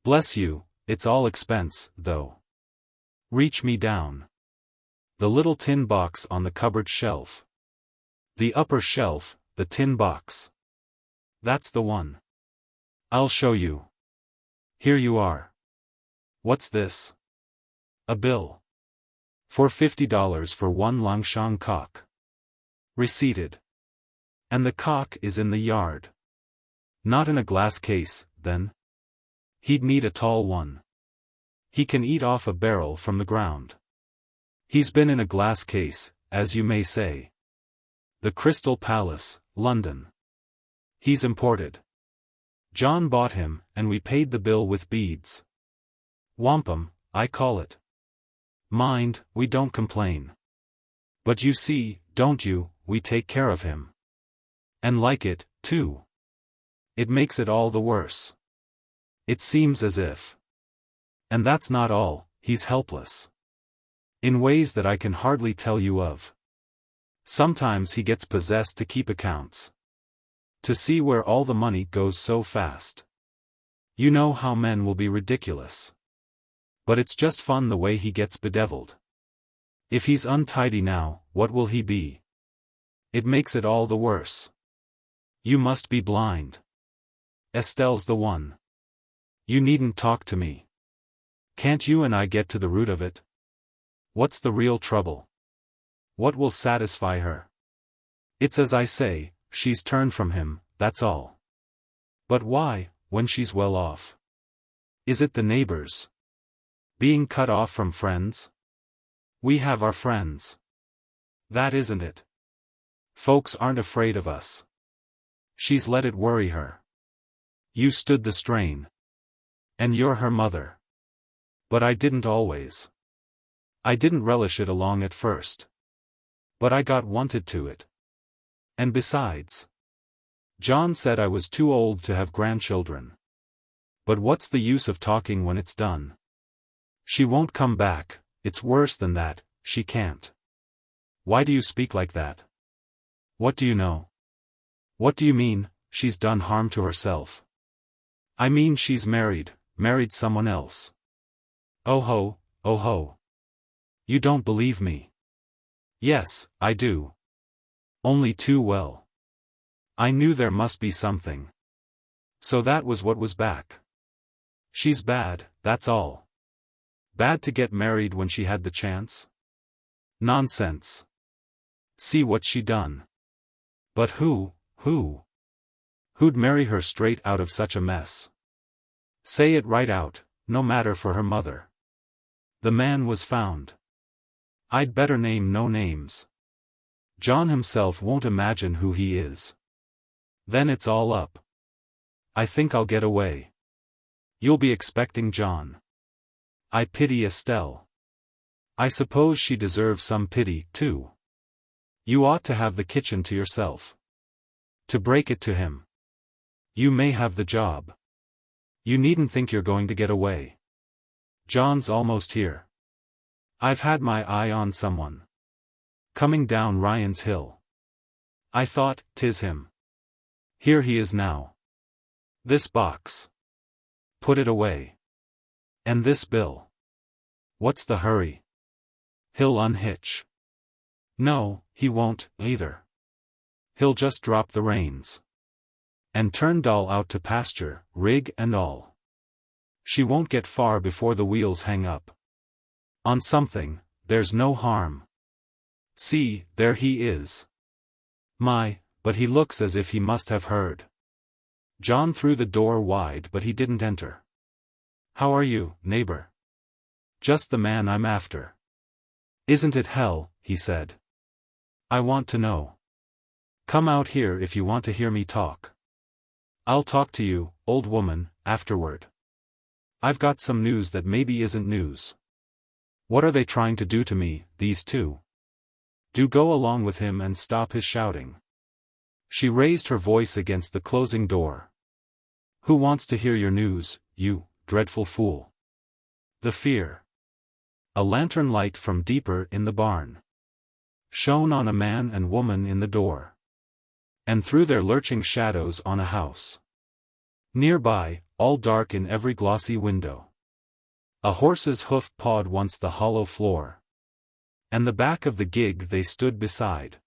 Bless you, it's all expense, though. Reach me down. The little tin box on the cupboard shelf. The upper shelf, the tin box. That's the one. I'll show you. Here you are. What's this? A bill. For $50 for one Langshan cock. Receipted. And the cock is in the yard. Not in a glass case, then. He'd need a tall one. He can eat off a barrel from the ground. He's been in a glass case, as you may say. The Crystal Palace, London. He's imported. John bought him, and we paid the bill with beads. Wampum, I call it. Mind, we don't complain. But you see, don't you, we take care of him. And like it, too. It makes it all the worse. It seems as if. And that's not all, he's helpless. In ways that I can hardly tell you of. Sometimes he gets possessed to keep accounts. To see where all the money goes so fast. You know how men will be ridiculous. But it's just fun the way he gets bedeviled. If he's untidy now, what will he be? It makes it all the worse. You must be blind. Estelle's the one. You needn't talk to me. Can't you and I get to the root of it? What's the real trouble? What will satisfy her? It's as I say, she's turned from him, that's all. But why, when she's well off? Is it the neighbors? Being cut off from friends? We have our friends. That isn't it. Folks aren't afraid of us. She's let it worry her. You stood the strain. And you're her mother. But I didn't always. I didn't relish it along at first. But I got wanted to it. And besides, John said I was too old to have grandchildren. But what's the use of talking when it's done? She won't come back, it's worse than that, she can't. Why do you speak like that? What do you know? What do you mean, she's done harm to herself? I mean she's married someone else. Oh ho, oh ho. You don't believe me? Yes, I do. Only too well. I knew there must be something. So that was what was back. She's bad, that's all. Bad to get married when she had the chance? Nonsense. See what she done. But who'd marry her straight out of such a mess? Say it right out, no matter for her mother. The man was found. I'd better name no names. John himself won't imagine who he is. Then it's all up. I think I'll get away. You'll be expecting John. I pity Estelle. I suppose she deserves some pity, too. You ought to have the kitchen to yourself. To break it to him. You may have the job. You needn't think you're going to get away. John's almost here. I've had my eye on someone. Coming down Ryan's Hill. I thought, 'tis him. Here he is now. This box. Put it away. And this bill. What's the hurry? He'll unhitch. No, he won't, either. He'll just drop the reins. And turn Doll out to pasture, rig and all. She won't get far before the wheels hang up. On something, there's no harm. See, there he is. My, but he looks as if he must have heard. John threw the door wide, but he didn't enter. How are you, neighbor? Just the man I'm after. Isn't it hell? He said. I want to know. Come out here if you want to hear me talk. I'll talk to you, old woman, afterward. I've got some news that maybe isn't news. What are they trying to do to me, these two? Do go along with him and stop his shouting. She raised her voice against the closing door. Who wants to hear your news, you dreadful fool? The fear. A lantern light from deeper in the barn shone on a man and woman in the door, and threw their lurching shadows on a house nearby, all dark in every glossy window. A horse's hoof pawed once the hollow floor, and the back of the gig they stood beside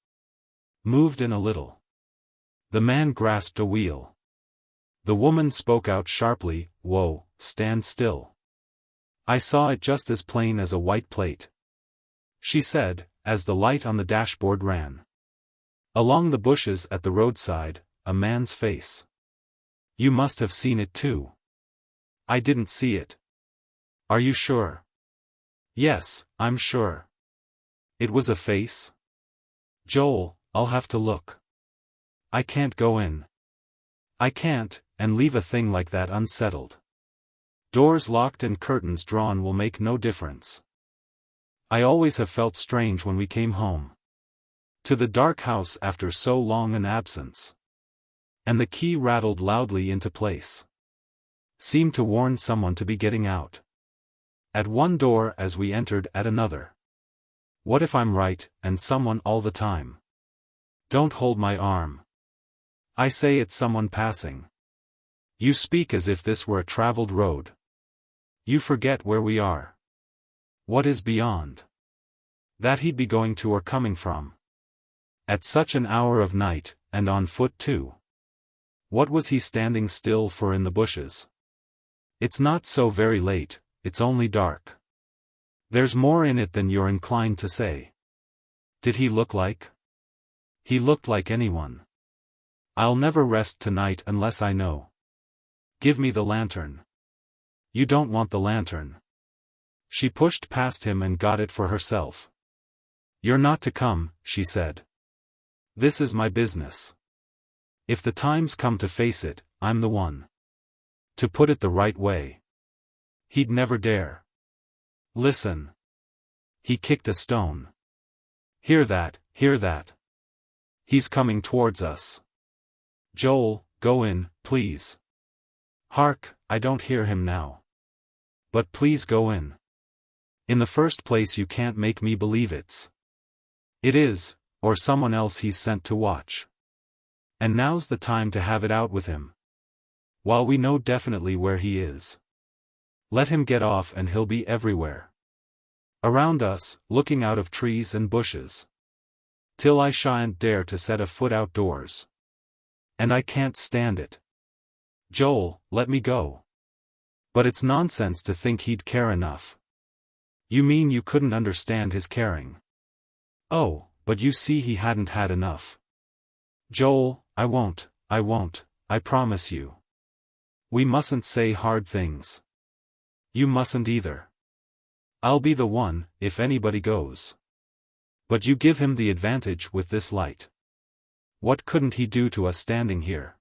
moved in a little. The man grasped a wheel. The woman spoke out sharply, "Whoa, stand still. I saw it just as plain as a white plate," she said, as the light on the dashboard ran. Along the bushes at the roadside, a man's face. You must have seen it too. I didn't see it. Are you sure? Yes, I'm sure. It was a face? Joel, I'll have to look. I can't go in. I can't, and leave a thing like that unsettled. Doors locked and curtains drawn will make no difference. I always have felt strange when we came home to the dark house after so long an absence. And the key rattled loudly into place. Seemed to warn someone to be getting out. At one door as we entered at another. What if I'm right, and someone all the time? Don't hold my arm. I say it's someone passing. You speak as if this were a traveled road. You forget where we are. What is beyond? That he'd be going to or coming from. At such an hour of night, and on foot too. What was he standing still for in the bushes? It's not so very late, it's only dark. There's more in it than you're inclined to say. Did he look like? He looked like anyone. I'll never rest tonight unless I know. Give me the lantern. You don't want the lantern. She pushed past him and got it for herself. You're not to come, she said. This is my business. If the time's come to face it, I'm the one. To put it the right way. He'd never dare. Listen. He kicked a stone. Hear that, hear that. He's coming towards us. Joel, go in, please. Hark, I don't hear him now. But please go in. In the first place, you can't make me believe it is, or someone else he's sent to watch. And now's the time to have it out with him. While we know definitely where he is. Let him get off and he'll be everywhere. Around us, looking out of trees and bushes. Till I shan't dare to set a foot outdoors. And I can't stand it. Joel, let me go. But it's nonsense to think he'd care enough. You mean you couldn't understand his caring? Oh, but you see he hadn't had enough. Joel, I won't, I promise you. We mustn't say hard things. You mustn't either. I'll be the one, if anybody goes. But you give him the advantage with this light. What couldn't he do to us standing here?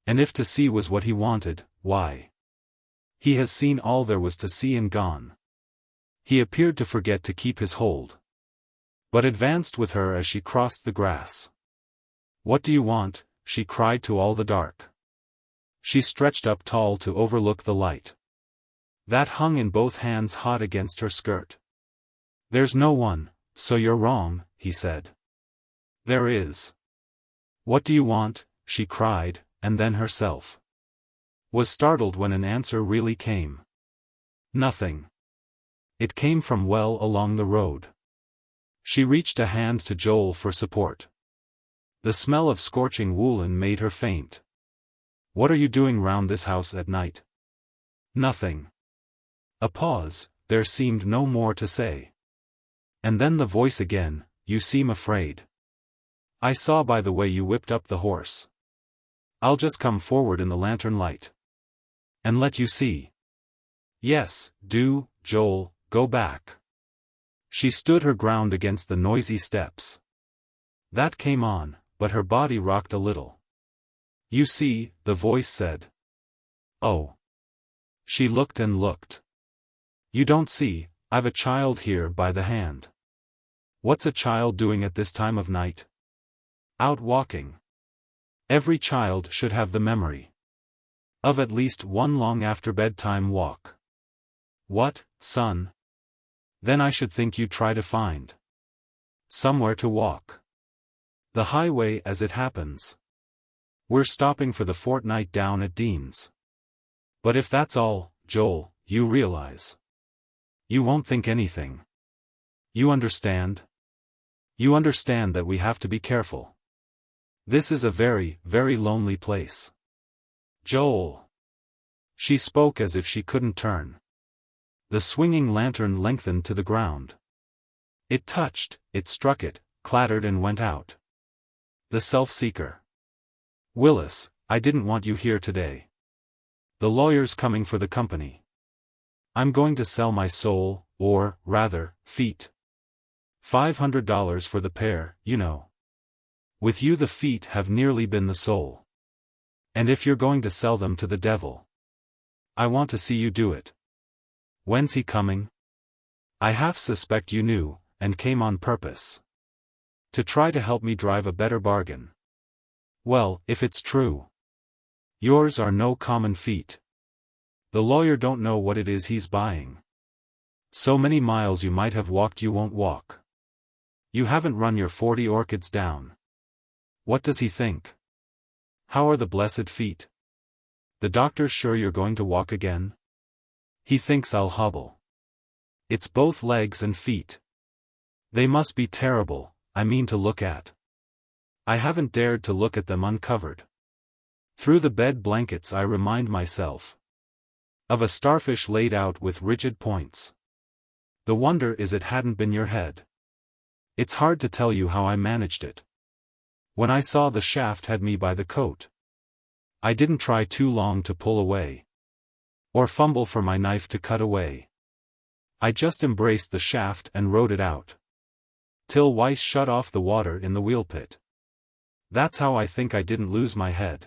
And if to see was what he wanted, why? He has seen all there was to see and gone. He appeared to forget to keep his hold. But advanced with her as she crossed the grass. What do you want? She cried to all the dark. She stretched up tall to overlook the light. That hung in both hands hot against her skirt. There's no one, so you're wrong, he said. There is. What do you want? She cried, and then herself was startled when an answer really came. Nothing. It came from well along the road. She reached a hand to Joel for support. The smell of scorching woolen made her faint. What are you doing round this house at night? Nothing. A pause, there seemed no more to say. And then the voice again, you seem afraid. I saw by the way you whipped up the horse. I'll just come forward in the lantern light. And let you see. Yes, do, Joel, go back. She stood her ground against the noisy steps. That came on, but her body rocked a little. You see, the voice said. Oh. She looked and looked. You don't see, I've a child here by the hand. What's a child doing at this time of night? Out walking. Every child should have the memory of at least one long after bedtime walk. What, son? Then I should think you'd try to find somewhere to walk. The highway as it happens. We're stopping for the fortnight down at Dean's. But if that's all, Joel, you realize. You won't think anything. You understand? You understand that we have to be careful. This is a very, very lonely place. Joel. She spoke as if she couldn't turn. The swinging lantern lengthened to the ground. It touched, it struck it, clattered and went out. The self-seeker. Willis, I didn't want you here today. The lawyer's coming for the company. I'm going to sell my soul, or, rather, feet. $500 for the pair, you know. With you the feet have nearly been the soul. And if you're going to sell them to the devil, I want to see you do it. When's he coming? I half suspect you knew, and came on purpose. To try to help me drive a better bargain. Well, if it's true. Yours are no common feet. The lawyer don't know what it is he's buying. So many miles you might have walked you won't walk. You haven't run your 40 orchids down. What does he think? How are the blessed feet? The doctor's sure you're going to walk again? He thinks I'll hobble. It's both legs and feet. They must be terrible, I mean to look at. I haven't dared to look at them uncovered. Through the bed blankets I remind myself of a starfish laid out with rigid points. The wonder is it hadn't been your head. It's hard to tell you how I managed it. When I saw the shaft had me by the coat, I didn't try too long to pull away. Or fumble for my knife to cut away. I just embraced the shaft and rode it out. Till Weiss shut off the water in the wheel pit. That's how I think I didn't lose my head.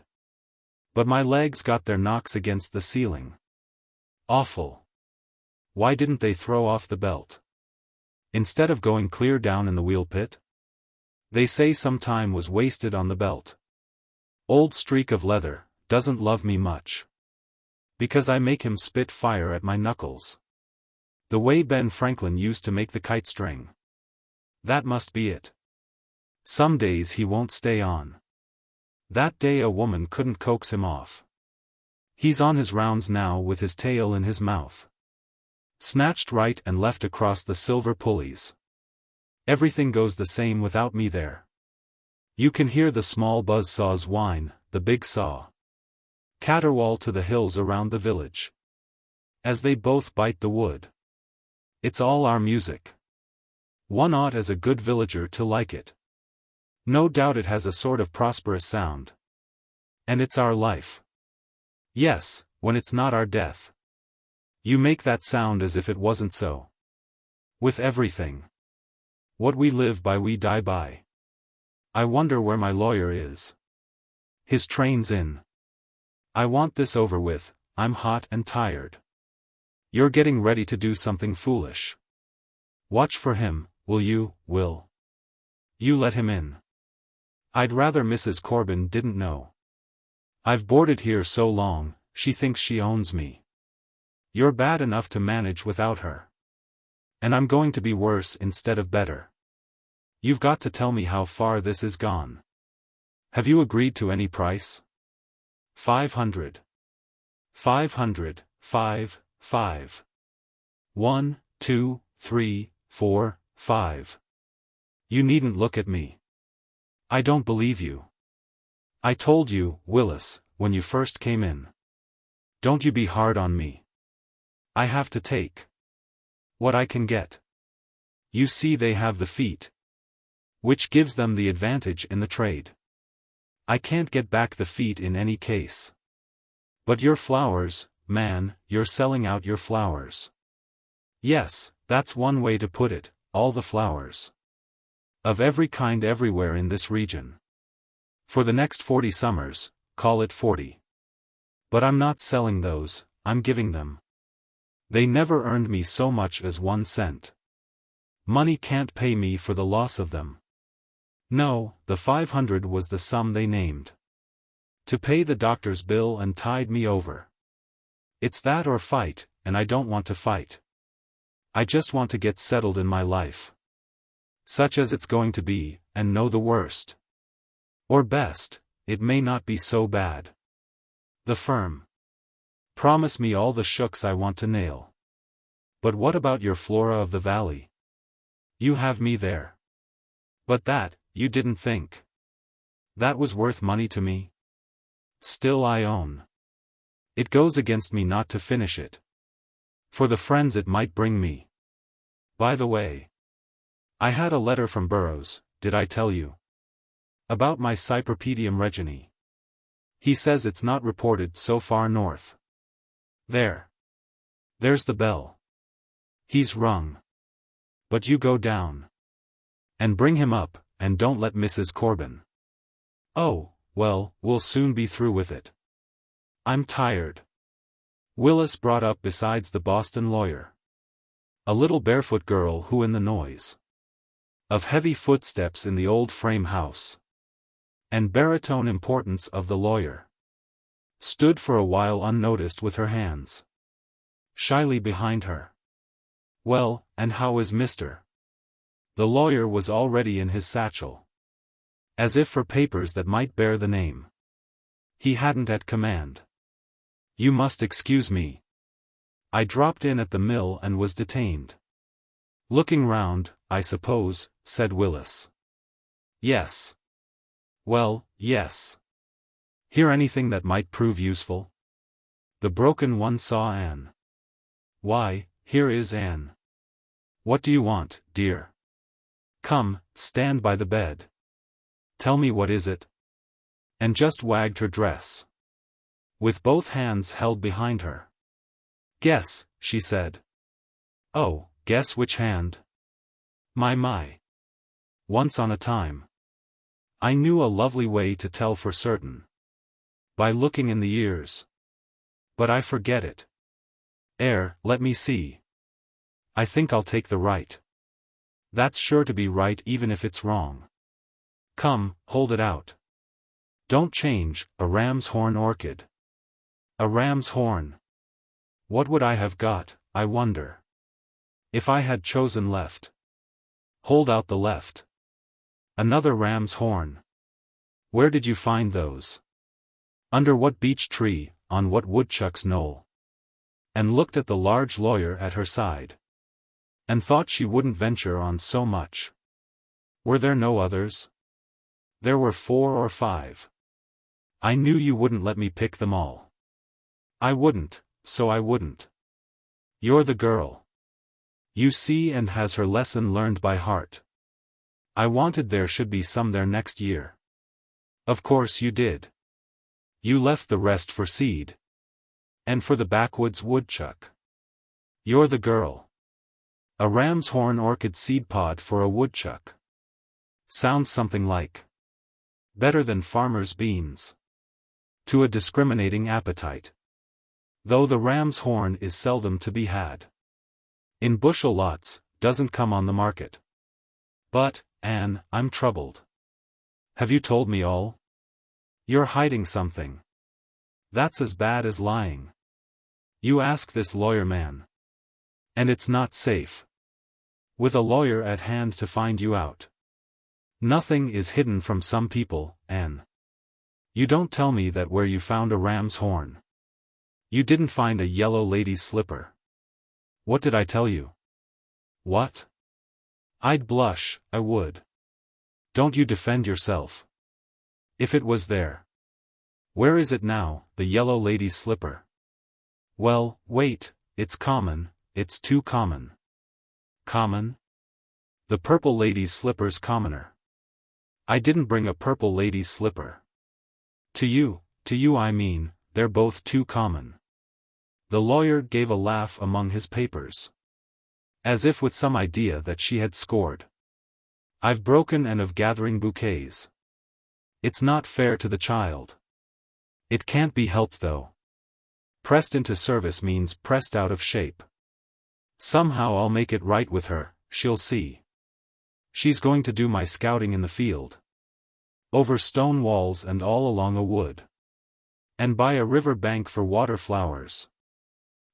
But my legs got their knocks against the ceiling. Awful. Why didn't they throw off the belt? Instead of going clear down in the wheel pit? They say some time was wasted on the belt. Old streak of leather, doesn't love me much. Because I make him spit fire at my knuckles. The way Ben Franklin used to make the kite string. That must be it. Some days he won't stay on. That day a woman couldn't coax him off. He's on his rounds now with his tail in his mouth. Snatched right and left across the silver pulleys. Everything goes the same without me there. You can hear the small buzzsaws whine, the big saw caterwaul to the hills around the village. As they both bite the wood. It's all our music. One ought as a good villager to like it. No doubt it has a sort of prosperous sound. And it's our life. Yes, when it's not our death. You make that sound as if it wasn't so. With everything. What we live by we die by. I wonder where my lawyer is. His train's in. I want this over with, I'm hot and tired. You're getting ready to do something foolish. Watch for him, will you, Will? You let him in. I'd rather Mrs. Corbin didn't know. I've boarded here so long, she thinks she owns me. You're bad enough to manage without her. And I'm going to be worse instead of better. You've got to tell me how far this is gone. Have you agreed to any price? 500. 500, 5. 1, 2, 3, 4, 5. You needn't look at me. I don't believe you. I told you, Willis, when you first came in. Don't you be hard on me. I have to take what I can get. You see they have the feet. which gives them the advantage in the trade. I can't get back the feet in any case. But your flowers, man, you're selling out your flowers. Yes, that's one way to put it, all the flowers. Of every kind everywhere in this region. For the next 40 summers, call it 40. But I'm not selling those, I'm giving them. They never earned me so much as 1 cent. Money can't pay me for the loss of them. No, the 500 was the sum they named. To pay the doctor's bill and tide me over. It's that or fight, and I don't want to fight. I just want to get settled in my life. Such as it's going to be, and know the worst. Or best, it may not be so bad. The firm. Promise me all the shooks I want to nail. But what about your flora of the valley? You have me there. But that, you didn't think. That was worth money to me? Still I own. It goes against me not to finish it. For the friends it might bring me. By the way. I had a letter from Burroughs, did I tell you? About my Cypripedium reginae. He says it's not reported so far north. There. There's the bell. He's rung. But you go down. And bring him up, and don't let Mrs. Corbin. Oh, well, we'll soon be through with it. I'm tired. Willis brought up besides the Boston lawyer. A little barefoot girl who in the noise of heavy footsteps in the old frame house and baritone importance of the lawyer stood for a while unnoticed with her hands shyly behind her. Well, and how is Mr.? The lawyer was already in his satchel. As if for papers that might bear the name he hadn't at command. You must excuse me. I dropped in at the mill and was detained. Looking round, I suppose, said Willis. Yes. Well, yes. Hear anything that might prove useful? The broken one saw Anne. Why, here is Anne. What do you want, dear? Come, stand by the bed. Tell me what is it? And just wagged her dress. With both hands held behind her. Guess, she said. Oh, guess which hand? My. Once on a time. I knew a lovely way to tell for certain. By looking in the ears. But I forget it. Let me see. I think I'll take the right. That's sure to be right even if it's wrong. Come, hold it out. Don't change, a ram's horn orchid. A ram's horn. What would I have got, I wonder? If I had chosen left. Hold out the left. Another ram's horn. Where did you find those? Under what beech tree, on what woodchuck's knoll? And looked at the large lawyer at her side. And thought she wouldn't venture on so much. Were there no others? There were 4 or 5. I knew you wouldn't let me pick them all. I wouldn't, so I wouldn't. You're the girl. You see, and has her lesson learned by heart. I wanted there should be some there next year. Of course you did. You left the rest for seed. And for the backwoods woodchuck. You're the girl. A ram's horn orchid seed pod for a woodchuck. Sounds something like. Better than farmer's beans. To a discriminating appetite. Though the ram's horn is seldom to be had. In bushel lots, doesn't come on the market. But, Anne, I'm troubled. Have you told me all? You're hiding something. That's as bad as lying. You ask this lawyer man. And it's not safe. With a lawyer at hand to find you out. Nothing is hidden from some people, Anne. You don't tell me that where you found a ram's horn. You didn't find a yellow lady's slipper. What did I tell you? What? I'd blush, I would. Don't you defend yourself. If it was there. Where is it now, the yellow lady's slipper? Well, wait, it's common, it's too common. Common? The purple lady's slipper's commoner. I didn't bring a purple lady's slipper. To you I mean, they're both too common. The lawyer gave a laugh among his papers. As if with some idea that she had scored. I've broken and of gathering bouquets. It's not fair to the child. It can't be helped though. Pressed into service means pressed out of shape. Somehow I'll make it right with her, she'll see. She's going to do my scouting in the field. Over stone walls and all along a wood. And by a river bank for water flowers.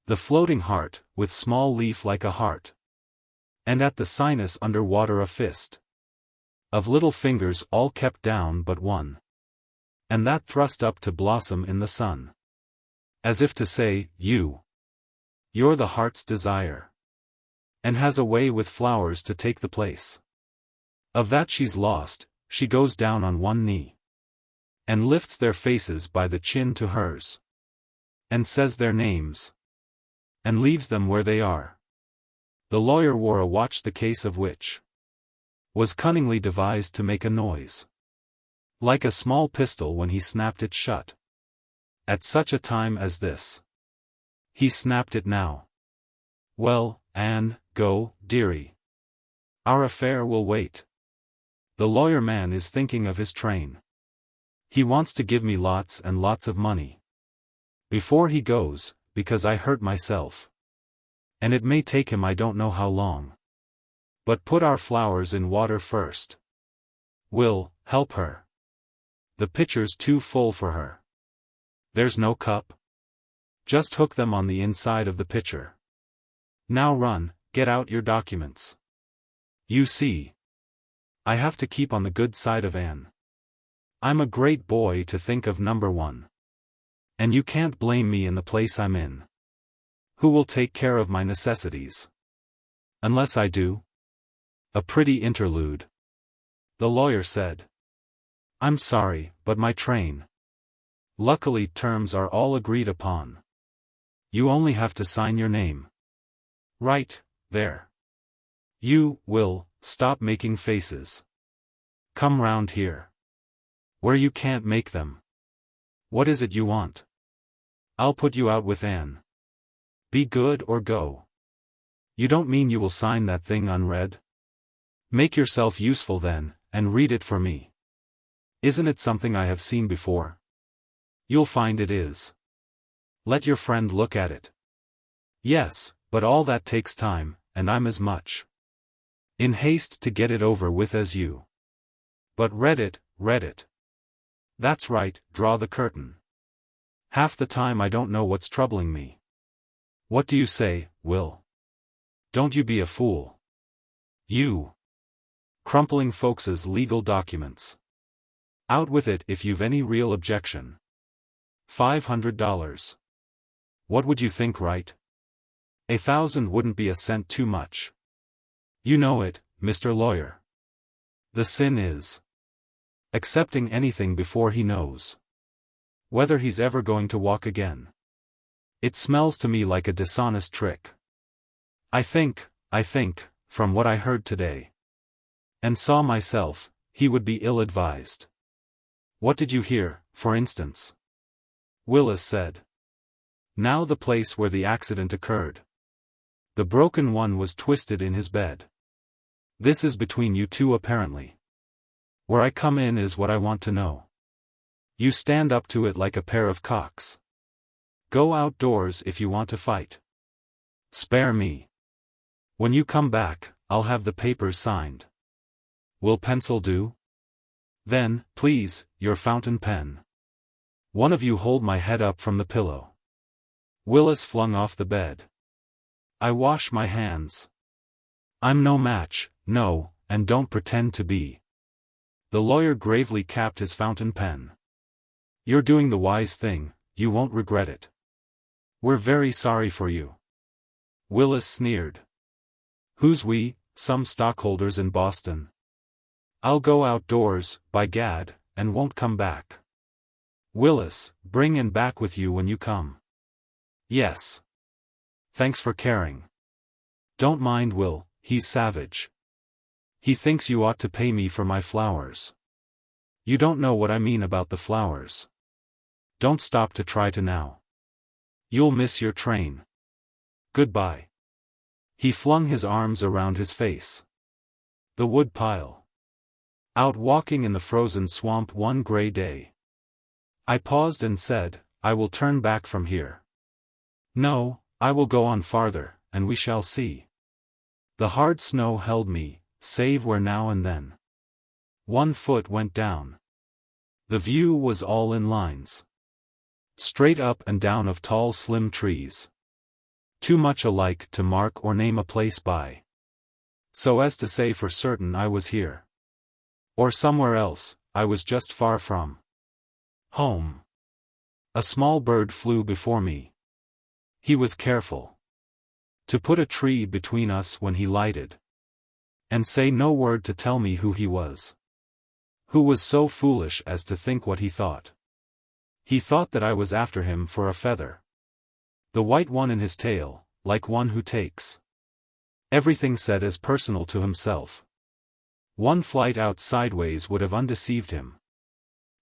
The floating heart, with small leaf like a heart. And at the sinus under water a fist. Of little fingers all kept down but one. And that thrust up to blossom in the sun. As if to say, you're the heart's desire. And has a way with flowers to take the place. Of that she's lost, she goes down on one knee. And lifts their faces by the chin to hers. And says their names. And leaves them where they are. The lawyer wore a watch the case of which was cunningly devised to make a noise. Like a small pistol when he snapped it shut. At such a time as this. He snapped it now. Well, Anne, go, dearie. Our affair will wait. The lawyer man is thinking of his train. He wants to give me lots and lots of money. Before he goes, because I hurt myself. And it may take him I don't know how long. But put our flowers in water first. Will, help her. The pitcher's too full for her. There's no cup. Just hook them on the inside of the pitcher. Now run, get out your documents. You see. I have to keep on the good side of Anne. I'm a great boy to think of number one. And you can't blame me in the place I'm in. Who will take care of my necessities? Unless I do? A pretty interlude. The lawyer said. I'm sorry, but my train. Luckily terms are all agreed upon. You only have to sign your name. Right, there. You, Will, stop making faces. Come round here. Where you can't make them. What is it you want? I'll put you out with Anne. Be good or go. You don't mean you will sign that thing unread? Make yourself useful then, and read it for me. Isn't it something I have seen before? You'll find it is. Let your friend look at it. Yes, but all that takes time, and I'm as much in haste to get it over with as you. But read it. That's right, draw the curtain. Half the time I don't know what's troubling me. What do you say, Will? Don't you be a fool. You. Crumpling folks's legal documents. Out with it if you've any real objection. $500. What would you think, right? 1,000 wouldn't be a cent too much. You know it, Mr. Lawyer. The sin is accepting anything before he knows whether he's ever going to walk again. It smells to me like a dishonest trick. I think, from what I heard today and saw myself, he would be ill-advised. What did you hear, for instance? Willis said. Now the place where the accident occurred. The broken one was twisted in his bed. This is between you two apparently. Where I come in is what I want to know. You stand up to it like a pair of cocks. Go outdoors if you want to fight. Spare me. When you come back, I'll have the papers signed. Will pencil do? Then, please, your fountain pen. One of you hold my head up from the pillow. Willis flung off the bed. I wash my hands. I'm no match, no, and don't pretend to be. The lawyer gravely capped his fountain pen. You're doing the wise thing, you won't regret it. We're very sorry for you. Willis sneered. Who's we? Some stockholders in Boston. I'll go outdoors, by gad, and won't come back. Willis, bring Anne back with you when you come. Yes. Thanks for caring. Don't mind Will, he's savage. He thinks you ought to pay me for my flowers. You don't know what I mean about the flowers. Don't stop to try to now. You'll miss your train. Goodbye. He flung his arms around his face. The wood pile. Out walking in the frozen swamp one gray day. I paused and said, I will turn back from here. No, I will go on farther, and we shall see. The hard snow held me, save where now and then one foot went down. The view was all in lines. Straight up and down of tall slim trees. Too much alike to mark or name a place by. So as to say for certain I was here. Or somewhere else, I was just far from home. A small bird flew before me. He was careful to put a tree between us when he lighted, and say no word to tell me who he was. Who was so foolish as to think what he thought. He thought that I was after him for a feather. The white one in his tail, like one who takes everything said as personal to himself. One flight out sideways would have undeceived him.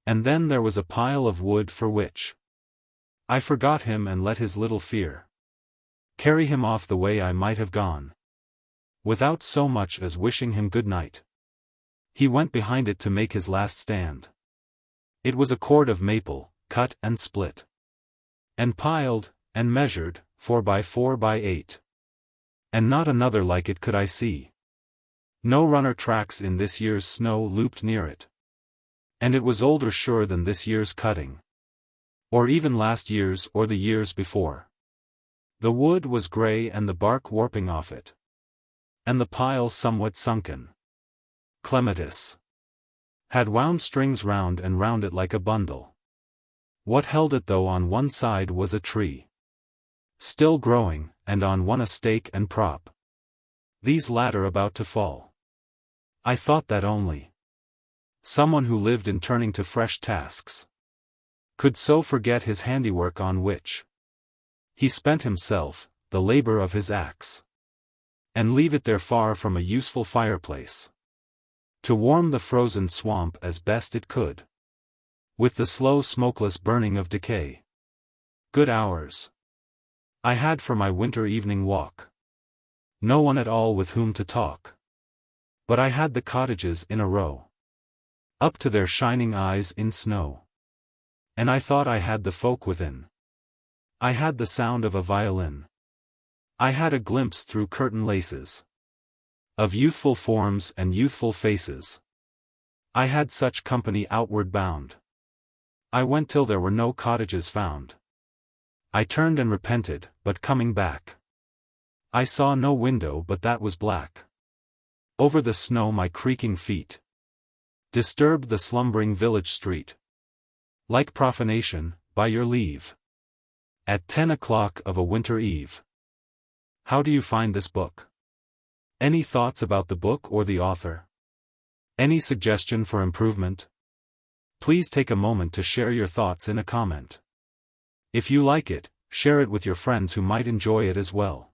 And then there was a pile of wood for which I forgot him and let his little fear carry him off the way I might have gone, without so much as wishing him good night. He went behind it to make his last stand. It was a cord of maple, cut and split, and piled, and measured, 4 by 4 by 8. And not another like it could I see. No runner tracks in this year's snow looped near it. And it was older sure than this year's cutting. Or even last year's or the years before. The wood was gray and the bark warping off it. And the pile somewhat sunken. Clematis had wound strings round and round it like a bundle. What held it though on one side was a tree, still growing, and on one a stake and prop, these latter about to fall. I thought that only someone who lived in turning to fresh tasks could so forget his handiwork on which he spent himself, the labor of his axe, and leave it there far from a useful fireplace, to warm the frozen swamp as best it could, with the slow smokeless burning of decay. Good hours I had for my winter evening walk. No one at all with whom to talk. But I had the cottages in a row, up to their shining eyes in snow. And I thought I had the folk within. I had the sound of a violin. I had a glimpse through curtain laces of youthful forms and youthful faces. I had such company outward bound. I went till there were no cottages found. I turned and repented, but coming back, I saw no window but that was black. Over the snow my creaking feet disturbed the slumbering village street, like profanation, by your leave, at 10 o'clock of a winter eve. How do you find this book? Any thoughts about the book or the author? Any suggestion for improvement? Please take a moment to share your thoughts in a comment. If you like it, share it with your friends who might enjoy it as well.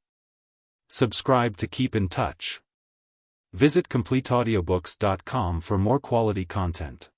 Subscribe to keep in touch. Visit CompleteAudiobooks.com for more quality content.